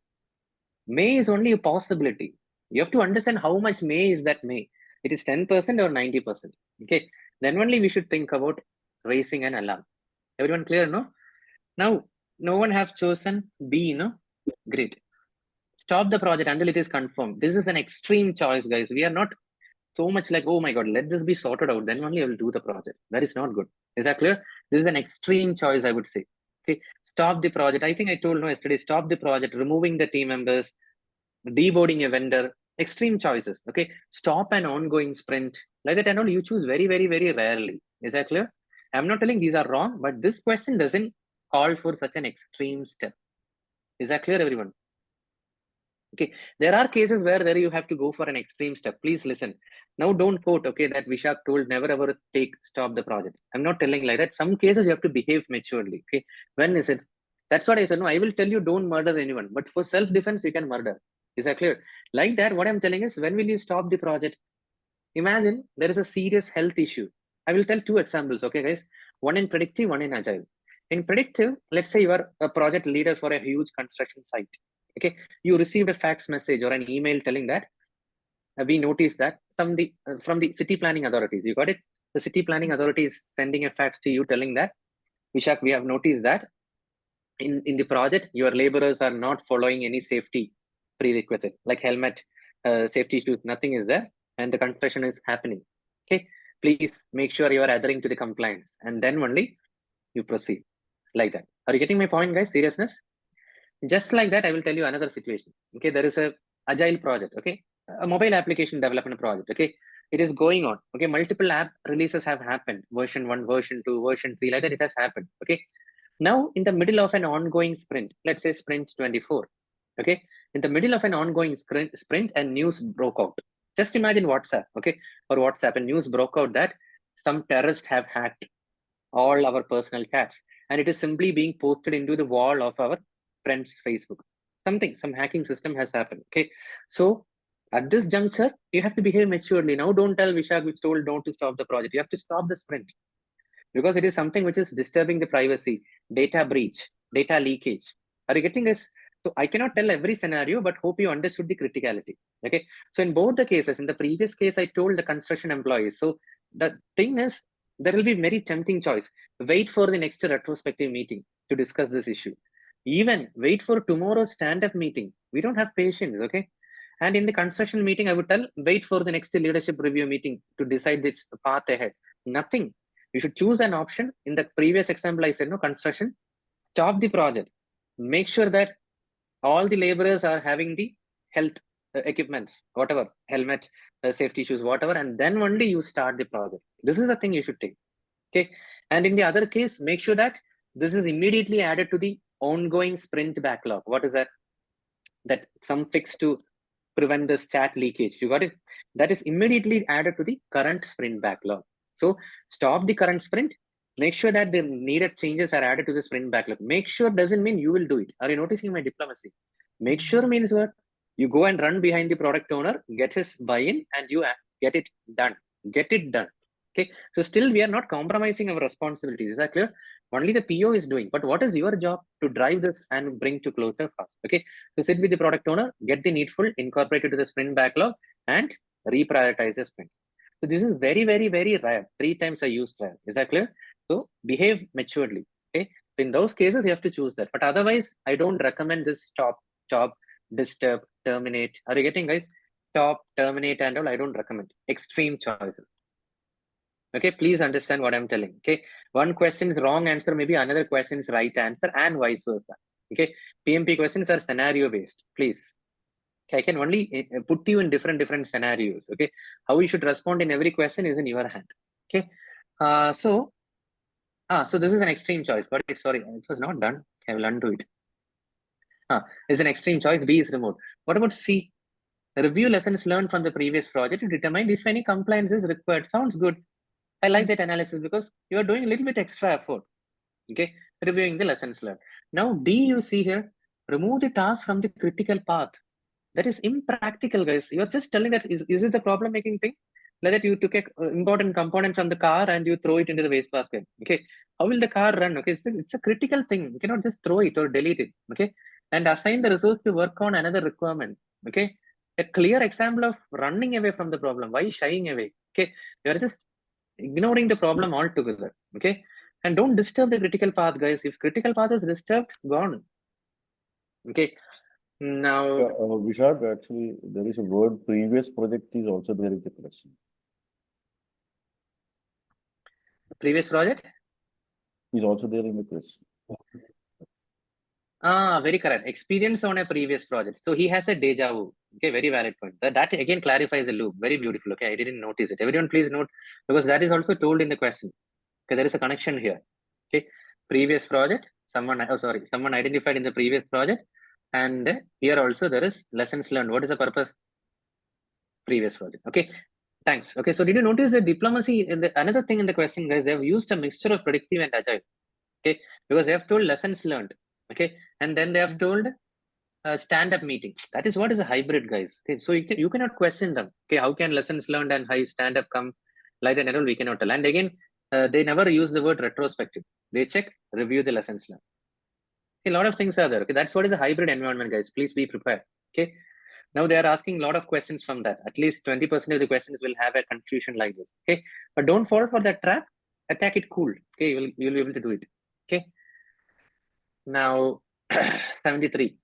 May is only a possibility. You have to understand how much may is that may. It is 10% or 90%. Okay, then only we should think about raising an alarm. Everyone clear, no? Now, no one have chosen B, no? Great. Stop the project until it is confirmed. This is an extreme choice, guys. We are not so much like, oh my God, let this be sorted out. Then only I will do the project. That is not good. Is that clear? This is an extreme choice, I would say. Okay, stop the project. I think I told yesterday, stop the project, removing the team members, deboarding a vendor, extreme choices. Okay, stop an ongoing sprint. Like that, I know you choose very, very, very rarely. Is that clear? I'm not telling these are wrong, but this question doesn't call for such an extreme step. Is that clear, everyone? Okay, there are cases where there you have to go for an extreme step. Please listen. Now don't quote, okay, that Vishak told never ever stop the project. I'm not telling like that. Some cases you have to behave maturely. Okay, when is it? That's what I said. No, I will tell you don't murder anyone, but for self-defense you can murder. Is that clear? Like that, what I'm telling is, when will you stop the project? Imagine there is a serious health issue. I will tell two examples, okay, guys? One in predictive, one in agile. In predictive, let's say you are a project leader for a huge construction site. Okay, you received a fax message or an email telling that we noticed that from the city planning authorities. You got it? The city planning authority is sending a fax to you telling that, Vishak, we have noticed that in the project your laborers are not following any safety prerequisite like helmet, safety shoes. Nothing is there, and the construction is happening. Okay, please make sure you are adhering to the compliance, and then only you proceed. Like that. Are you getting my point, guys? Seriousness. Just like that, I will tell you another situation. Okay, there is a agile project. Okay, a mobile application development project. Okay, it is going on. Okay, multiple app releases have happened. Version 1, version 2, version 3, like that. It has happened. Okay, now in the middle of an ongoing sprint, let's say sprint 24. Okay, in the middle of an ongoing sprint, and news broke out. Just imagine WhatsApp. Okay, or WhatsApp, and news broke out that some terrorists have hacked all our personal chats, and it is simply being posted into the wall of our friends' Facebook. Some hacking system has happened. Okay, so at this juncture, you have to behave maturely. Now, don't tell Vishak which told don't to stop the project. You have to stop the sprint, because it is something which is disturbing the privacy, data breach, data leakage. Are you getting this? So I cannot tell every scenario, but hope you understood the criticality. Okay, so in both the cases, in the previous case, I told the construction employees. So the thing is, there will be very tempting choice. Wait for the next retrospective meeting to discuss this issue. Even wait for tomorrow's stand-up meeting. We don't have patience, okay? And in the construction meeting, I would tell, wait for the next leadership review meeting to decide this path ahead. Nothing. You should choose an option. In the previous example, I said, no, construction, stop the project. Make sure that all the laborers are having the health equipments, whatever, helmet, safety shoes, whatever, and then only you start the project. This is the thing you should take, okay? And in the other case, make sure that this is immediately added to the ongoing sprint backlog. What is that? That some fix to prevent the stat leakage. You got it? That is immediately added to the current sprint backlog. So stop the current sprint. Make sure that the needed changes are added to the sprint backlog. Make sure doesn't mean you will do it. Are you noticing my diplomacy? Make sure means what? You go and run behind the product owner, get his buy-in, and you get it done. Get it done. Okay. So still we are not compromising our responsibilities. Is that clear? Only the PO is doing. But what is your job? To drive this and bring to closure fast. Okay. So sit with the product owner, get the needful, incorporate it to the sprint backlog, and reprioritize the sprint. So this is very, very, very rare. 3 times I used rare. Is that clear? So behave maturely. Okay. So in those cases, you have to choose that. But otherwise, I don't recommend this stop, disturb, terminate. Are you getting, guys? Stop, terminate, and all. I don't recommend. Extreme choices. Okay, please understand what I'm telling. Okay, one question is wrong answer, maybe another question is right answer, and vice versa. Okay, PMP questions are scenario based. Please, okay, I can only put you in different scenarios. Okay, how you should respond in every question is in your hand. Okay, so this is an extreme choice, but sorry, it was not done. I will undo it. It's an extreme choice. B is removed. What about C? Review lessons learned from the previous project to determine if any compliance is required. Sounds good. I like that analysis because you are doing a little bit extra effort. Okay, reviewing the lessons learned. Now, D, you see here, remove the task from the critical path. That is impractical, guys. You're just telling that is it the problem making thing? Like that you took an important component from the car and you throw it into the wastebasket. Okay, how will the car run? Okay, it's a critical thing. You cannot just throw it or delete it. Okay, and assign the resource to work on another requirement. Okay, a clear example of running away from the problem. Why shying away? Okay, you're just ignoring the problem altogether. Okay, and don't disturb the critical path, guys. If critical path is disturbed, gone. Okay, Now, Vishak, actually, there is a word previous project is also there in the question. previous project? Is also there in the question. Very correct. Experience on a previous project. So he has a deja vu. Okay, very valid point. That again clarifies the loop. Very beautiful. Okay, I didn't notice it. Everyone, please note, because that is also told in the question. Okay, there is a connection here. Okay, previous project. Someone identified in the previous project, and here also there is lessons learned. What is the purpose? Previous project. Okay, thanks. Okay, so did you notice the diplomacy in the another thing in the question, guys? They have used a mixture of predictive and agile. Okay, because they have told lessons learned. Okay, and then they have told stand-up meeting. That is what is a hybrid, guys. Okay, so you cannot question them. Okay, how can lessons learned and high stand-up come like that? We cannot tell. And again, they never use the word retrospective. They check, review the lessons learned. Okay, a lot of things are there. Okay, that's what is a hybrid environment, guys. Please be prepared. Okay, now they are asking a lot of questions from that. At least 20% of the questions will have a confusion like this. Okay, but don't fall for that trap. Attack it cool. Okay, you'll be able to do it. Okay. Now 73.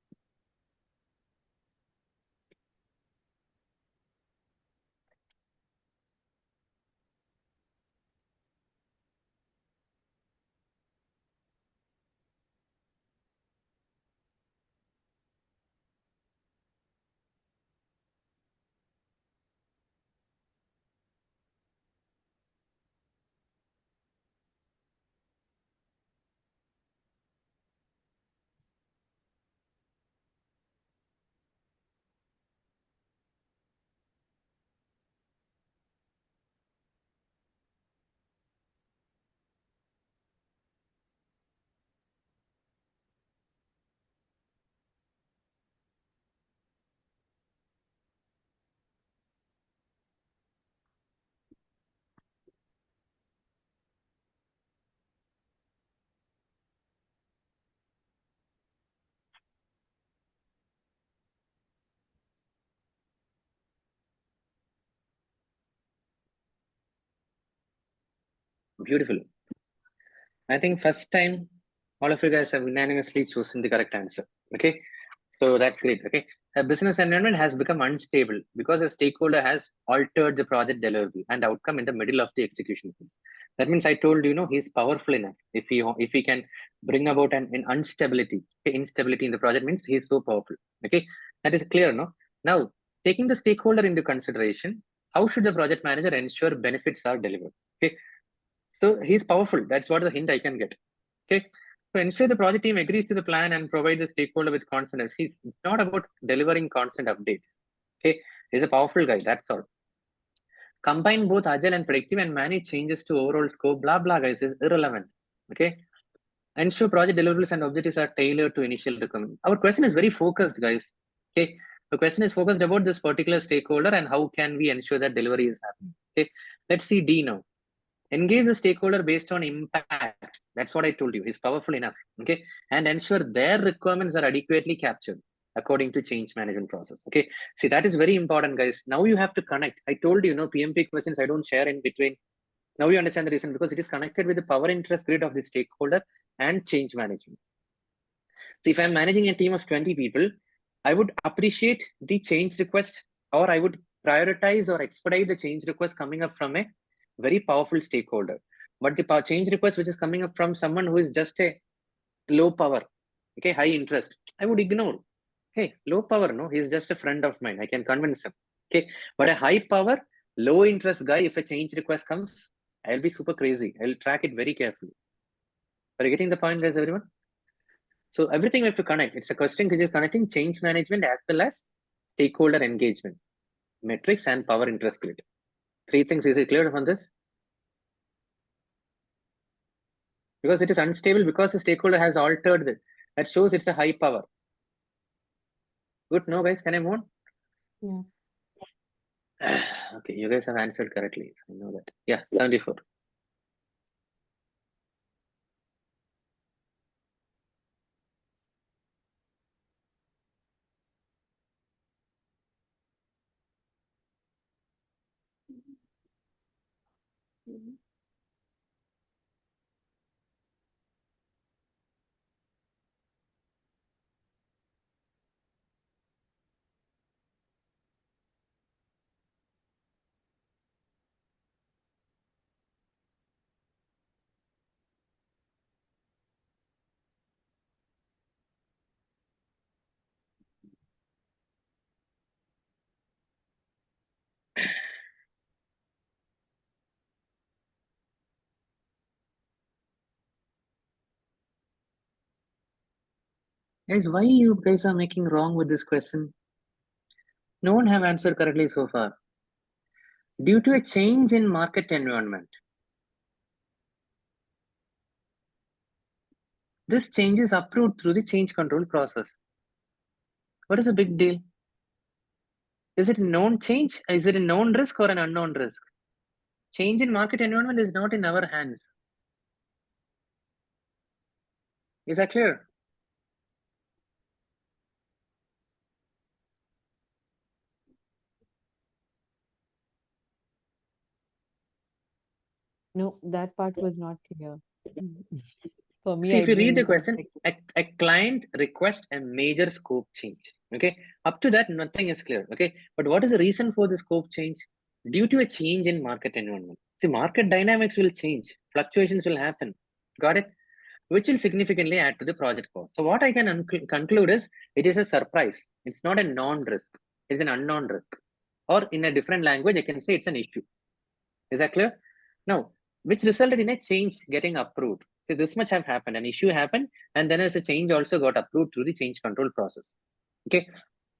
Beautiful. I think first time all of you guys have unanimously chosen the correct answer. Okay, so that's great. Okay, a business environment has become unstable because a stakeholder has altered the project delivery and outcome in the middle of the execution phase. That means I told you, he's powerful enough. If he can bring about an instability, instability in the project means he's so powerful. Okay, that is clear, no? Now, taking the stakeholder into consideration, how should the project manager ensure benefits are delivered? Okay, so he's powerful. That's what the hint I can get. Okay. So ensure the project team agrees to the plan and provide the stakeholder with confidence. It's not about delivering constant updates. Okay. He's a powerful guy. That's all. Combine both agile and predictive and manage changes to overall scope. Blah blah, guys, is irrelevant. Okay. Ensure project deliverables and objectives are tailored to initial requirements. Our question is very focused, guys. Okay. The question is focused about this particular stakeholder and how can we ensure that delivery is happening. Okay. Let's see D now. Engage the stakeholder based on impact. That's what I told you. He's powerful enough. Okay. And ensure their requirements are adequately captured according to change management process. Okay. See, that is very important, guys. Now you have to connect. I told you, PMP questions I don't share in between. Now you understand the reason, because it is connected with the power interest grid of the stakeholder and change management. See, if I'm managing a team of 20 people, I would appreciate the change request, or I would prioritize or expedite the change request coming up from a very powerful stakeholder. But the change request which is coming up from someone who is just a low power, okay, high interest, I would ignore. Hey, low power, no, he's just a friend of mine. I can convince him. Okay, but a high power, low interest guy, if a change request comes, I'll be super crazy. I'll track it very carefully. Are you getting the point, guys, everyone? So everything we have to connect. It's a question which is connecting change management as well as stakeholder engagement, metrics, and power interest grid. Three things. Is it clear on this? Because it is unstable, because the stakeholder has altered it. That shows it's a high power. Good. No, guys, can I move on? Yeah. Okay, you guys have answered correctly. I know that. Yeah, 74. Guys, why you guys are making wrong with this question? No one have answered correctly so far. Due to a change in market environment. This change is approved through the change control process. What is the big deal? Is it a known change? Is it a known risk or an unknown risk? Change in market environment is not in our hands. Is that clear? No, that part was not clear. For me, See, I if you read the didn't question, a client requests a major scope change. Okay, up to that, nothing is clear. Okay, but what is the reason for the scope change? Due to a change in market environment. See, market dynamics will change, fluctuations will happen. Got it? Which will significantly add to the project cost. So what I can conclude is it is a surprise. It's not a non-risk. It's an unknown risk. Or in a different language, I can say it's an issue. Is that clear? Now, which resulted in a change getting approved. So this much have happened. An issue happened, and then as a change also got approved through the change control process. Okay.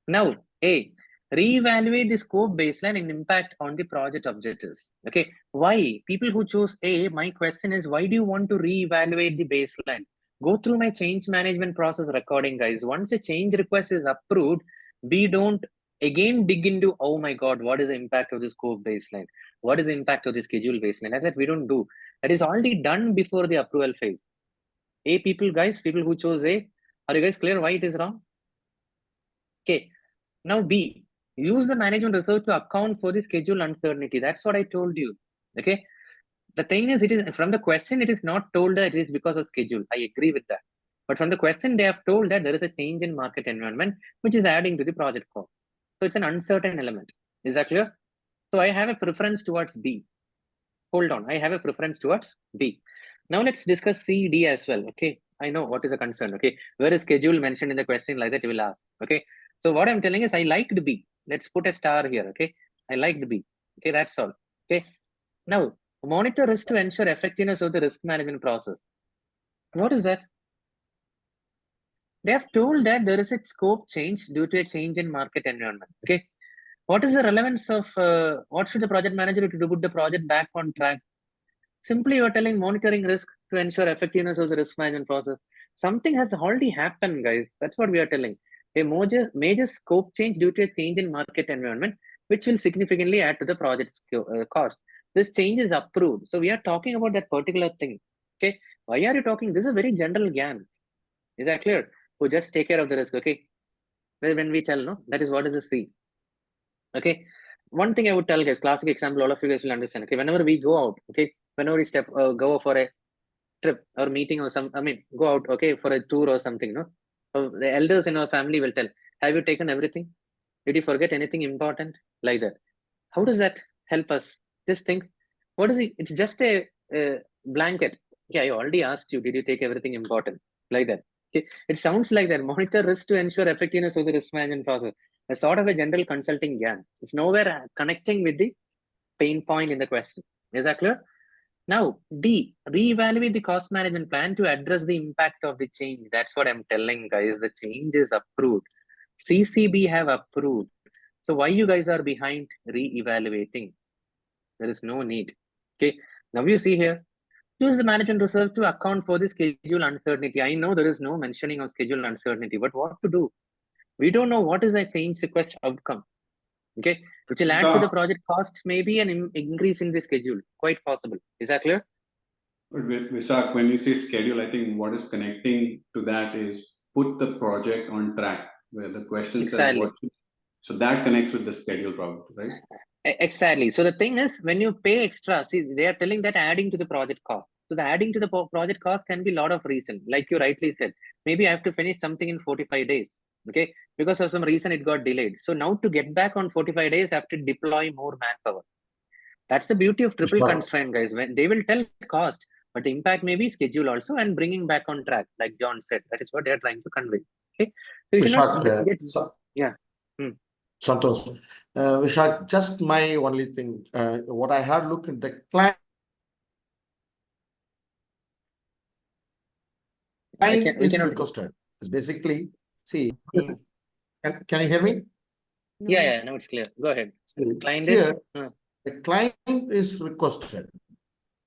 Now, A, reevaluate the scope baseline and impact on the project objectives. Okay. Why? People who chose A, my question is, why do you want to reevaluate the baseline? Go through my change management process recording, guys. Once a change request is approved, we don't again dig into, oh my God, what is the impact of the scope baseline? What is the impact of the schedule baseline? Like that we don't do. That is already done before the approval phase. A, people, guys, people who chose A, are you guys clear why it is wrong? Okay. Now B, use the management reserve to account for the schedule uncertainty. That's what I told you. Okay. The thing is, it is from the question, it is not told that it is because of schedule. I agree with that. But from the question, they have told that there is a change in market environment, which is adding to the project cost. So it's an uncertain element. Is that clear? So I have a preference towards B. Hold on. I have a preference towards B. Now let's discuss C, D as well. Okay. I know what is a concern. Okay. Where is schedule mentioned in the question like that? You will ask. Okay. So what I'm telling is I liked B. Let's put a star here. Okay. I liked B. Okay. That's all. Okay. Now monitor risk to ensure effectiveness of the risk management process. What is that? They have told that there is a scope change due to a change in market environment. Okay. What is the relevance of what should the project manager do to put the project back on track? Simply you're telling monitoring risk to ensure effectiveness of the risk management process. Something has already happened, guys. That's what we are telling. A major scope change due to a change in market environment, which will significantly add to the project cost. This change is approved. So we are talking about that particular thing. Okay. Why are you talking? This is a very general GAN. Is that clear? Who just take care of the risk. Okay. Well, when we tell, no, that is what is the C. Okay. One thing I would tell guys, classic example, all of you guys will understand. Okay. Whenever we go out, okay, whenever we go for a trip or meeting or go out, okay, for a tour or something, no? So the elders in our family will tell, have you taken everything? Did you forget anything important? Like that. How does that help us? Just think, what is it? It's just a blanket. Yeah, I already asked you, did you take everything important? Like that. Okay. It sounds like that. Monitor risk to ensure effectiveness of the risk management process. A sort of a general consulting GAN. It's nowhere connecting with the pain point in the question. Is that clear? Now, D, reevaluate the cost management plan to address the impact of the change. That's what I'm telling guys. The change is approved. CCB have approved. So why you guys are behind re-evaluating? There is no need. Okay. Now you see here, use the management reserve to account for the schedule uncertainty. I know there is no mentioning of schedule uncertainty, but what to do? We don't know what is the change request outcome. Okay, which will add to the project cost, maybe an increase in the schedule, quite possible. Is that clear? Vishak, when you say schedule, I think what is connecting to that is put the project on track, where the question says what should, so that connects with the schedule problem, right? Exactly. So the thing is, when you pay extra, see, they are telling that adding to the project cost. So the adding to the project cost can be a lot of reason, like you rightly said. Maybe I have to finish something in 45 days. Okay, because of some reason it got delayed. So now to get back on 45 days, I have to deploy more manpower. That's the beauty of triple constraint, guys. When they will tell cost, but the impact may be schedule also and bringing back on track, like John said. That is what they are trying to convey. Okay, so you should not get, yeah. Santosh, Vishak, just my only thing, what I had looked at the client is requested. It's basically See, can you hear me? Yeah, now it's clear. Go ahead. Client Here, is the client is requested.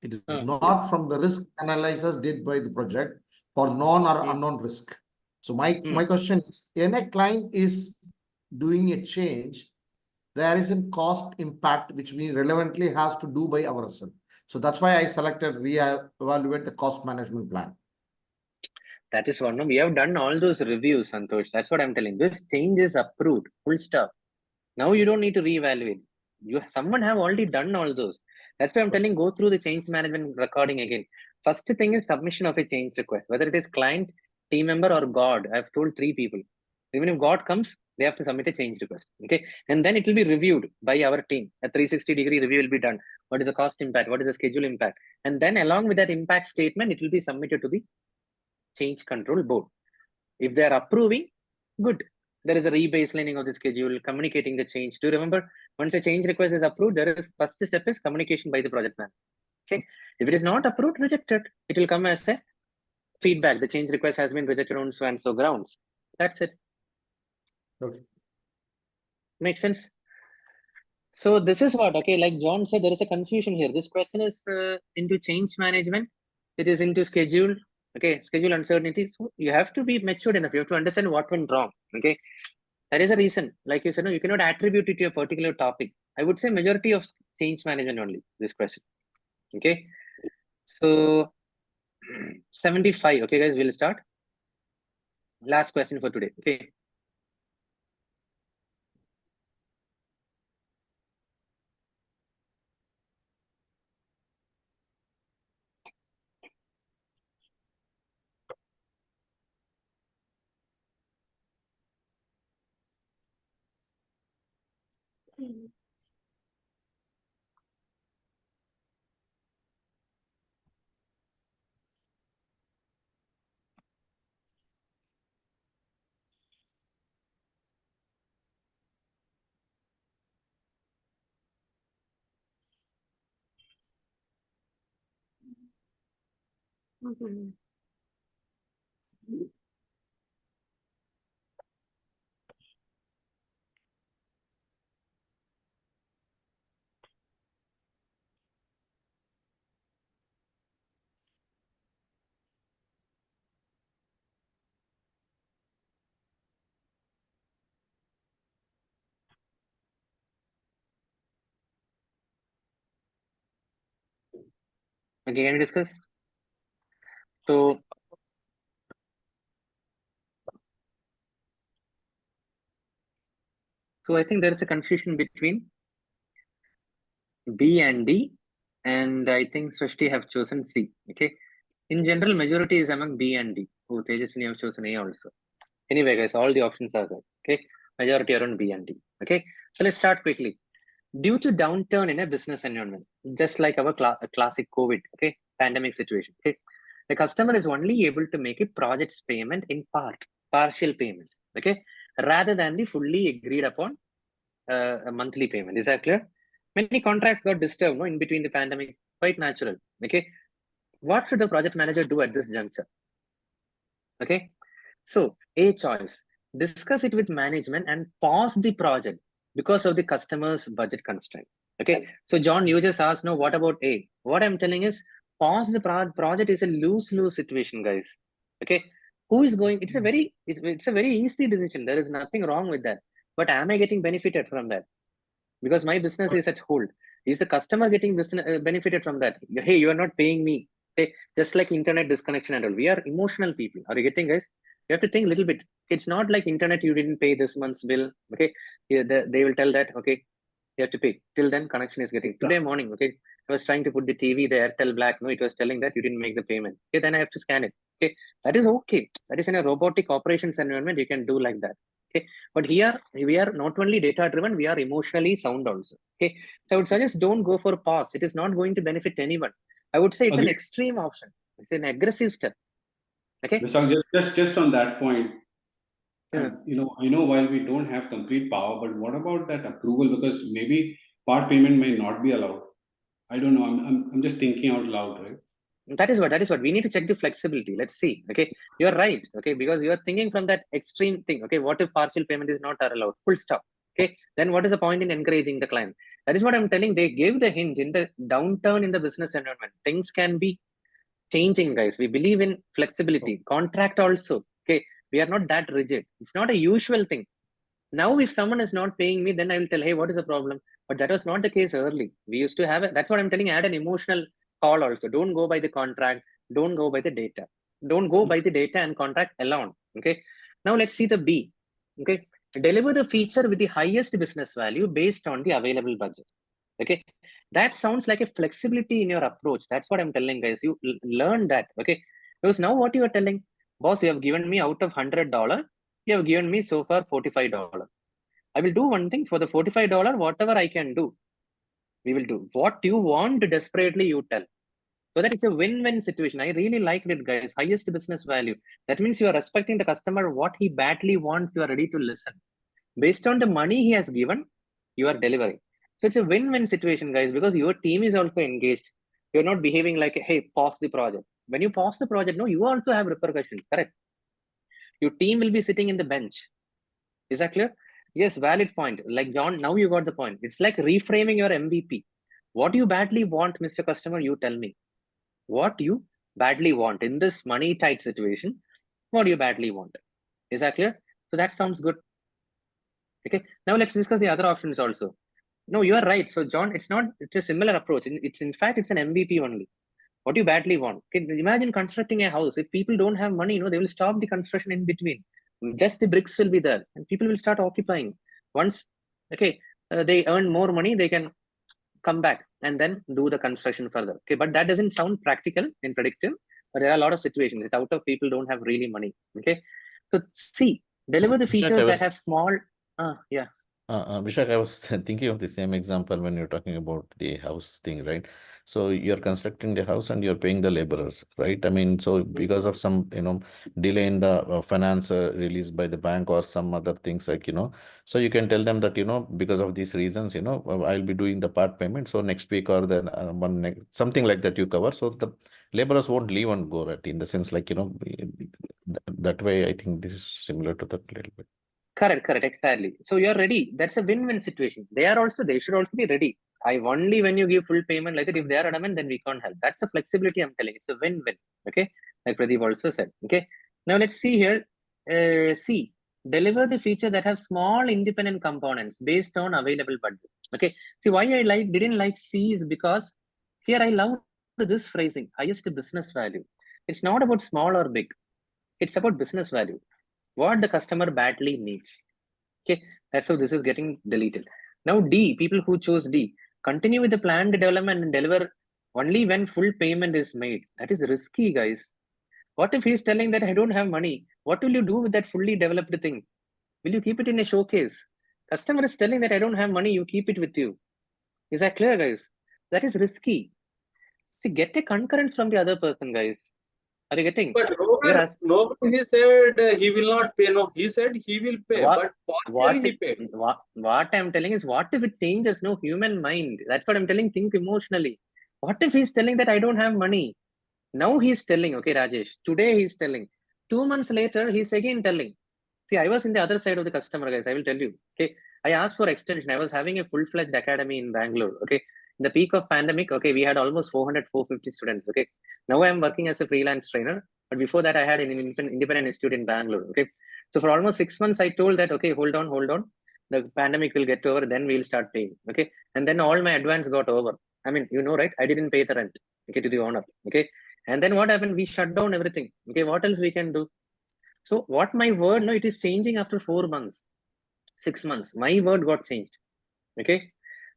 It is not from the risk analysis did by the project for known or unknown risk. So my question is, when a client is doing a change, there is a cost impact which we relevantly has to do by ourselves. So that's why I selected re-evaluate the cost management plan. That is one. We have done all those reviews, Santosh. That's what I'm telling. This change is approved. Full stop. Now you don't need to reevaluate. Someone have already done all those. That's why I'm telling, go through the change management recording again. First thing is submission of a change request, whether it is client, team member, or God. I've told 3 people. Even if God comes, they have to submit a change request. Okay. And then it will be reviewed by our team. A 360-degree review will be done. What is the cost impact? What is the schedule impact? And then along with that impact statement, it will be submitted to the change control board. If they are approving, good. There is a rebaselining of the schedule, communicating the change. Do you remember, once a change request is approved, there is first step is communication by the project manager. Okay. If it is not approved, rejected. It will come as a feedback. The change request has been rejected on so and so grounds. That's it. Okay. Makes sense. So this is what, okay, like John said, there is a confusion here. This question is into change management. It is into schedule. Okay, schedule uncertainty. So you have to be matured enough. You have to understand what went wrong. Okay, that is a reason. Like you said, no, you cannot attribute it to a particular topic. I would say majority of change management only. This question. Okay, so 75. Okay, guys, we'll start. Last question for today. Okay. Okay, can we discuss? So I think there is a confusion between B and D, and I think Swasti have chosen C. Okay. In general, majority is among B and D. Oh, Tejaswini have chosen A also. Anyway, guys, all the options are there. Okay. Majority are on B and D. Okay. So let's start quickly. Due to downturn in a business environment, just like our classic COVID, okay, pandemic situation, okay, the customer is only able to make a project's payment in partial payment, okay, rather than the fully agreed upon a monthly payment. Is that clear? Many contracts got disturbed, no, in between the pandemic, quite natural. Okay, what should the project manager do at this juncture? Okay, so a choice: discuss it with management and pause the project because of the customer's budget constraint. Okay, so John, you just asked, no, what about A? What I'm telling is, pause the project is a lose-lose situation, guys. Okay, who is going? It's a very easy decision. There is nothing wrong with that. But am I getting benefited from that? Because my business is at hold. Is the customer getting benefited from that? Hey, you are not paying me. Okay, just like internet disconnection and all. We are emotional people. Are you getting, guys? You have to think a little bit. It's not like internet, you didn't pay this month's bill. Okay, they will tell that, okay, you have to pay. Till then, connection is getting. Today morning, okay, I was trying to put the TV, the Airtel Black. No, it was telling that you didn't make the payment. Okay, then I have to scan it. Okay, that is okay. That is in a robotic operations environment. You can do like that. Okay, but here we are not only data driven, we are emotionally sound also. Okay, so I would suggest don't go for pause. It is not going to benefit anyone. I would say it's an extreme option. It's an aggressive step. Okay. Just on that point, you know, I know while we don't have complete power, but what about that approval? Because maybe part payment may not be allowed. I don't know. I'm just thinking out loud, right? That is what we need to check the flexibility. Let's see. Okay, you're right. Okay, because you're thinking from that extreme thing. Okay, what if partial payment is not allowed? Full stop. Okay, then what is the point in encouraging the client? That is what I'm telling. They gave the hint in the downturn in the business environment. Things can be changing, guys. We believe in flexibility. Contract also. Okay, we are not that rigid. It's not a usual thing. Now, if someone is not paying me, then I will tell, hey, what is the problem? But that was not the case early. We used to have it. That's what I'm telling. Add an emotional call also. Don't go by the contract. Don't go by the data. Don't go by the data and contract alone. Okay. Now let's see the B. Okay. Deliver the feature with the highest business value based on the available budget. Okay. That sounds like a flexibility in your approach. That's what I'm telling, guys. You learn that. Okay. Because now what you are telling, boss, you have given me out of $100. You have given me so far $45. I will do one thing for the $45, whatever I can do, we will do. What you want desperately, you tell. So that it's a win-win situation. I really liked it, guys. Highest business value. That means you are respecting the customer. What he badly wants, you are ready to listen. Based on the money he has given, you are delivering. So it's a win-win situation, guys, because your team is also engaged. You're not behaving like, hey, pause the project. When you pause the project, no, you also have repercussions, correct? Your team will be sitting in the bench. Is that clear? Yes, valid point. Like John, now you got the point. It's like reframing your MVP. What you badly want, Mr. Customer, you tell me. What you badly want in this money tight situation, what do you badly want? Is that clear? So that sounds good. Okay, now let's discuss the other options also. No, you are right. So John, it's a similar approach. It's in fact, it's an MVP only. What you badly want. Okay, imagine constructing a house. If people don't have money, they will stop the construction in between. Just the bricks will be there and people will start occupying. Once, okay, they earn more money, they can come back and then do the construction further. Okay, but that doesn't sound practical and predictive, but there are a lot of situations. It's out of people don't have really money. Okay, so see, deliver the features that have small, yeah. Vishak, I was thinking of the same example when you're talking about the house thing, right? So you're constructing the house and you're paying the laborers, right? I mean, so because of some, delay in the finance released by the bank or some other things like, so you can tell them that, because of these reasons, I'll be doing the part payment. So next week or the something like that you cover. So the laborers won't leave and go, right? In the sense like, that way, I think this is similar to that a little bit. Correct, exactly. So you're ready. That's a win-win situation. They should also be ready. Only when you give full payment like that, if they are adamant, then we can't help. That's the flexibility I'm telling. It's a win-win. Okay, like Pradeep also said. Okay, now let's see here. C, deliver the feature that have small independent components based on available budget. Okay, see why I didn't like C is because here I love this phrasing, highest business value. It's not about small or big. It's about business value. What the customer badly needs. Okay, that's how this is getting deleted. Now D, people who chose D, continue with the planned development and deliver only when full payment is made. That is risky, guys. What if he's telling that I don't have money? What will you do with that fully developed thing? Will you keep it in a showcase? Customer is telling that I don't have money, you keep it with you. Is that clear, guys? That is risky. See, get a concurrence from the other person, guys. Are you getting? But Rohan, he said he will not pay. No, he said he will pay, but partially he paid. What I'm telling is, what if it changes? No, human mind. That's what I'm telling. Think emotionally. What if he's telling that I don't have money? Now he's telling, okay, Rajesh, today he's telling. 2 months later, he's again telling. See, I was in the other side of the customer, guys. I will tell you. Okay, I asked for extension. I was having a full-fledged academy in Bangalore. Okay, in the peak of pandemic, okay, we had almost 450 students. Okay, now I'm working as a freelance trainer, but before that I had an independent institute in Bangalore. Okay, so for almost 6 months I told that, okay, hold on, the pandemic will get over, then we'll start paying. Okay, and then all my advance got over. I mean, right, I didn't pay the rent, okay, to the owner. Okay, and then what happened? We shut down everything. Okay, what else we can do? So what my word, no, it is changing after 4 months, 6 months. My word got changed. Okay,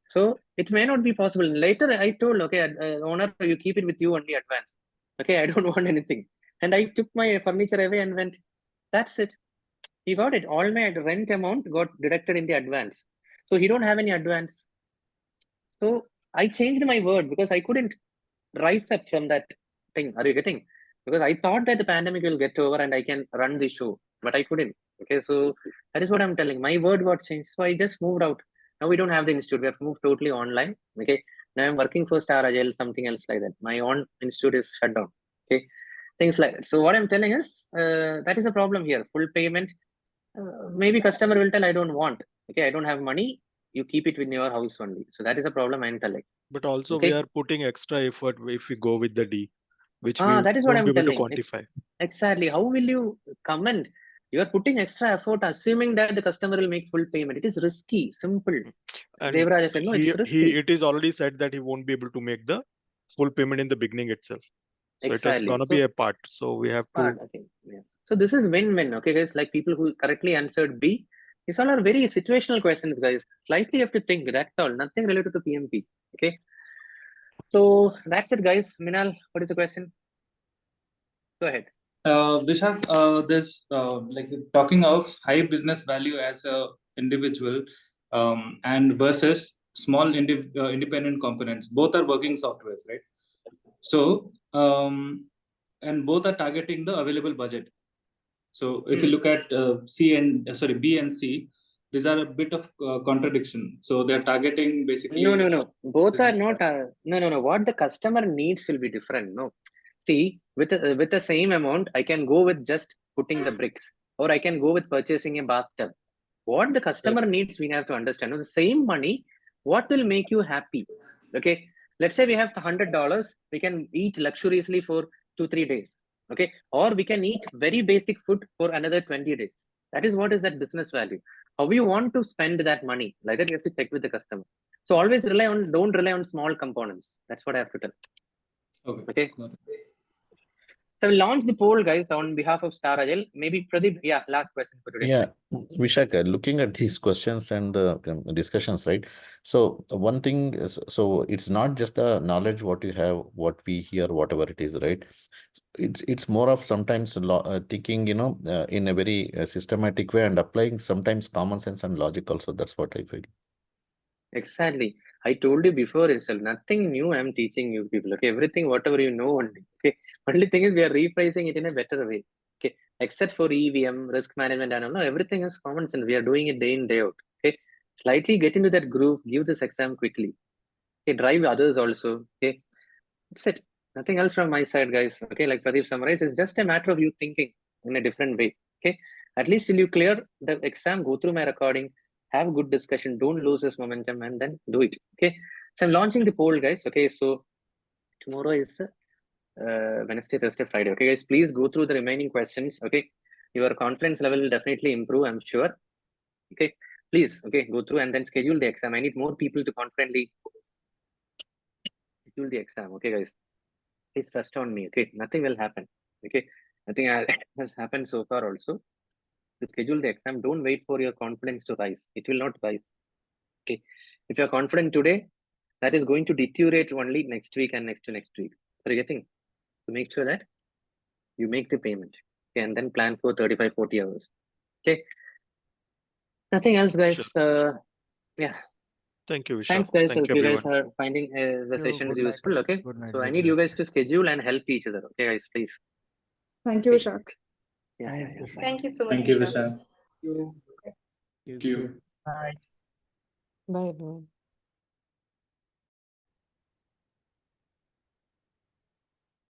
so it may not be possible. Later I told, okay, owner, you keep it with you only advance. Okay, I don't want anything. And I took my furniture away and went. That's it. He got it. All my rent amount got deducted in the advance. So he don't have any advance. So I changed my word because I couldn't rise up from that thing. Are you getting? Because I thought that the pandemic will get over and I can run the show, but I couldn't. Okay, so that is what I'm telling. My word got changed. So I just moved out. Now we don't have the institute. We have moved totally online. Okay, Now I'm working for Star Agile, something else like that. My own institute is shut down. Okay, things like that. So what I'm telling is that is the problem here. Full payment. Maybe customer will tell, I don't want. Okay, I don't have money. You keep it in your house only. So that is the problem I'm telling. But also Okay. we are putting extra effort if we go with the D, which we that is what won't I'm be able to telling. quantify. Exactly. How will you comment? You are putting extra effort, assuming that the customer will make full payment. It is risky. Simple. And Devraj said, no, it's risky. it is already said that he won't be able to make the full payment in the beginning itself. So it is Exactly. gonna be a part. So we have to. Okay. Yeah. So this is win-win. Okay, guys. Like people who correctly answered B. These all are very situational questions, guys. Slightly have to think. That's all. Nothing related to PMP. Okay. So that's it, guys. Minal, what is the question? Go ahead. Vishak, this like talking of high business value as a individual and versus small independent components, both are working softwares, right? So and both are targeting the available budget. So if you look at B and C, these are a bit of contradiction. So they're targeting basically. No. Both are not. No. What the customer needs will be different. No. See, with the same amount, I can go with just putting the bricks, or I can go with purchasing a bathtub. What the customer needs, we have to understand. The same money, what will make you happy? Okay. Let's say we have $100. We can eat luxuriously for 2-3 days. Okay. Or we can eat very basic food for another 20 days. That is what is that business value. How you want to spend that money, like that you have to check with the customer. So always don't rely on small components. That's what I have to tell. Okay. So we'll launch the poll, guys, on behalf of Star Agile. Maybe Pradeep, last question for today. Yeah, Vishak, looking at these questions and the discussions, right? So one thing is, so it's not just the knowledge what you have, what we hear, whatever it is, right? It's more of sometimes thinking, in a very systematic way and applying sometimes common sense and logic also. That's what I feel. Exactly. I told you before itself, nothing new I'm teaching you people. Okay, everything, whatever you know only. Okay. Only thing is we are rephrasing it in a better way. Okay. Except for EVM, risk management, and all, no, everything is common sense. We are doing it day in, day out. Okay. Slightly get into that groove, give this exam quickly. Okay, drive others also. Okay. That's it. Nothing else from my side, guys. Okay, like Pradeep summarized, it's just a matter of you thinking in a different way. Okay. At least till you clear the exam, go through my recording, have good discussion, don't lose this momentum, and then do it. Okay. So I'm launching the poll, guys. Okay. So tomorrow is Wednesday, Thursday, Friday. Okay, guys, please go through the remaining questions. Okay. Your confidence level will definitely improve, I'm sure. Okay. Please, okay, go through and then schedule the exam. I need more people to confidently schedule the exam. Okay, guys. Please trust on me. Okay. Nothing will happen. Okay. Nothing has happened so far also. To schedule the exam, don't wait for your confidence to rise. It will not rise. Okay. If you're confident today, that is going to deteriorate only next week and next to next week. So you're getting to make sure that you make the payment. Okay, and then plan for 35-40 hours. Okay. Nothing else, guys. Yeah. Thank you, Vishak. Thanks, guys. Thank If you, you guys everyone. are finding the session is Good night. useful, okay? Good night. So I Good need you night. guys to schedule and help each other. Okay, guys, please. Thank you, Vishak. Yeah. Thank you so much. Thank you, Vishak. Vishak. Thank you. Thank you. Bye. Bye.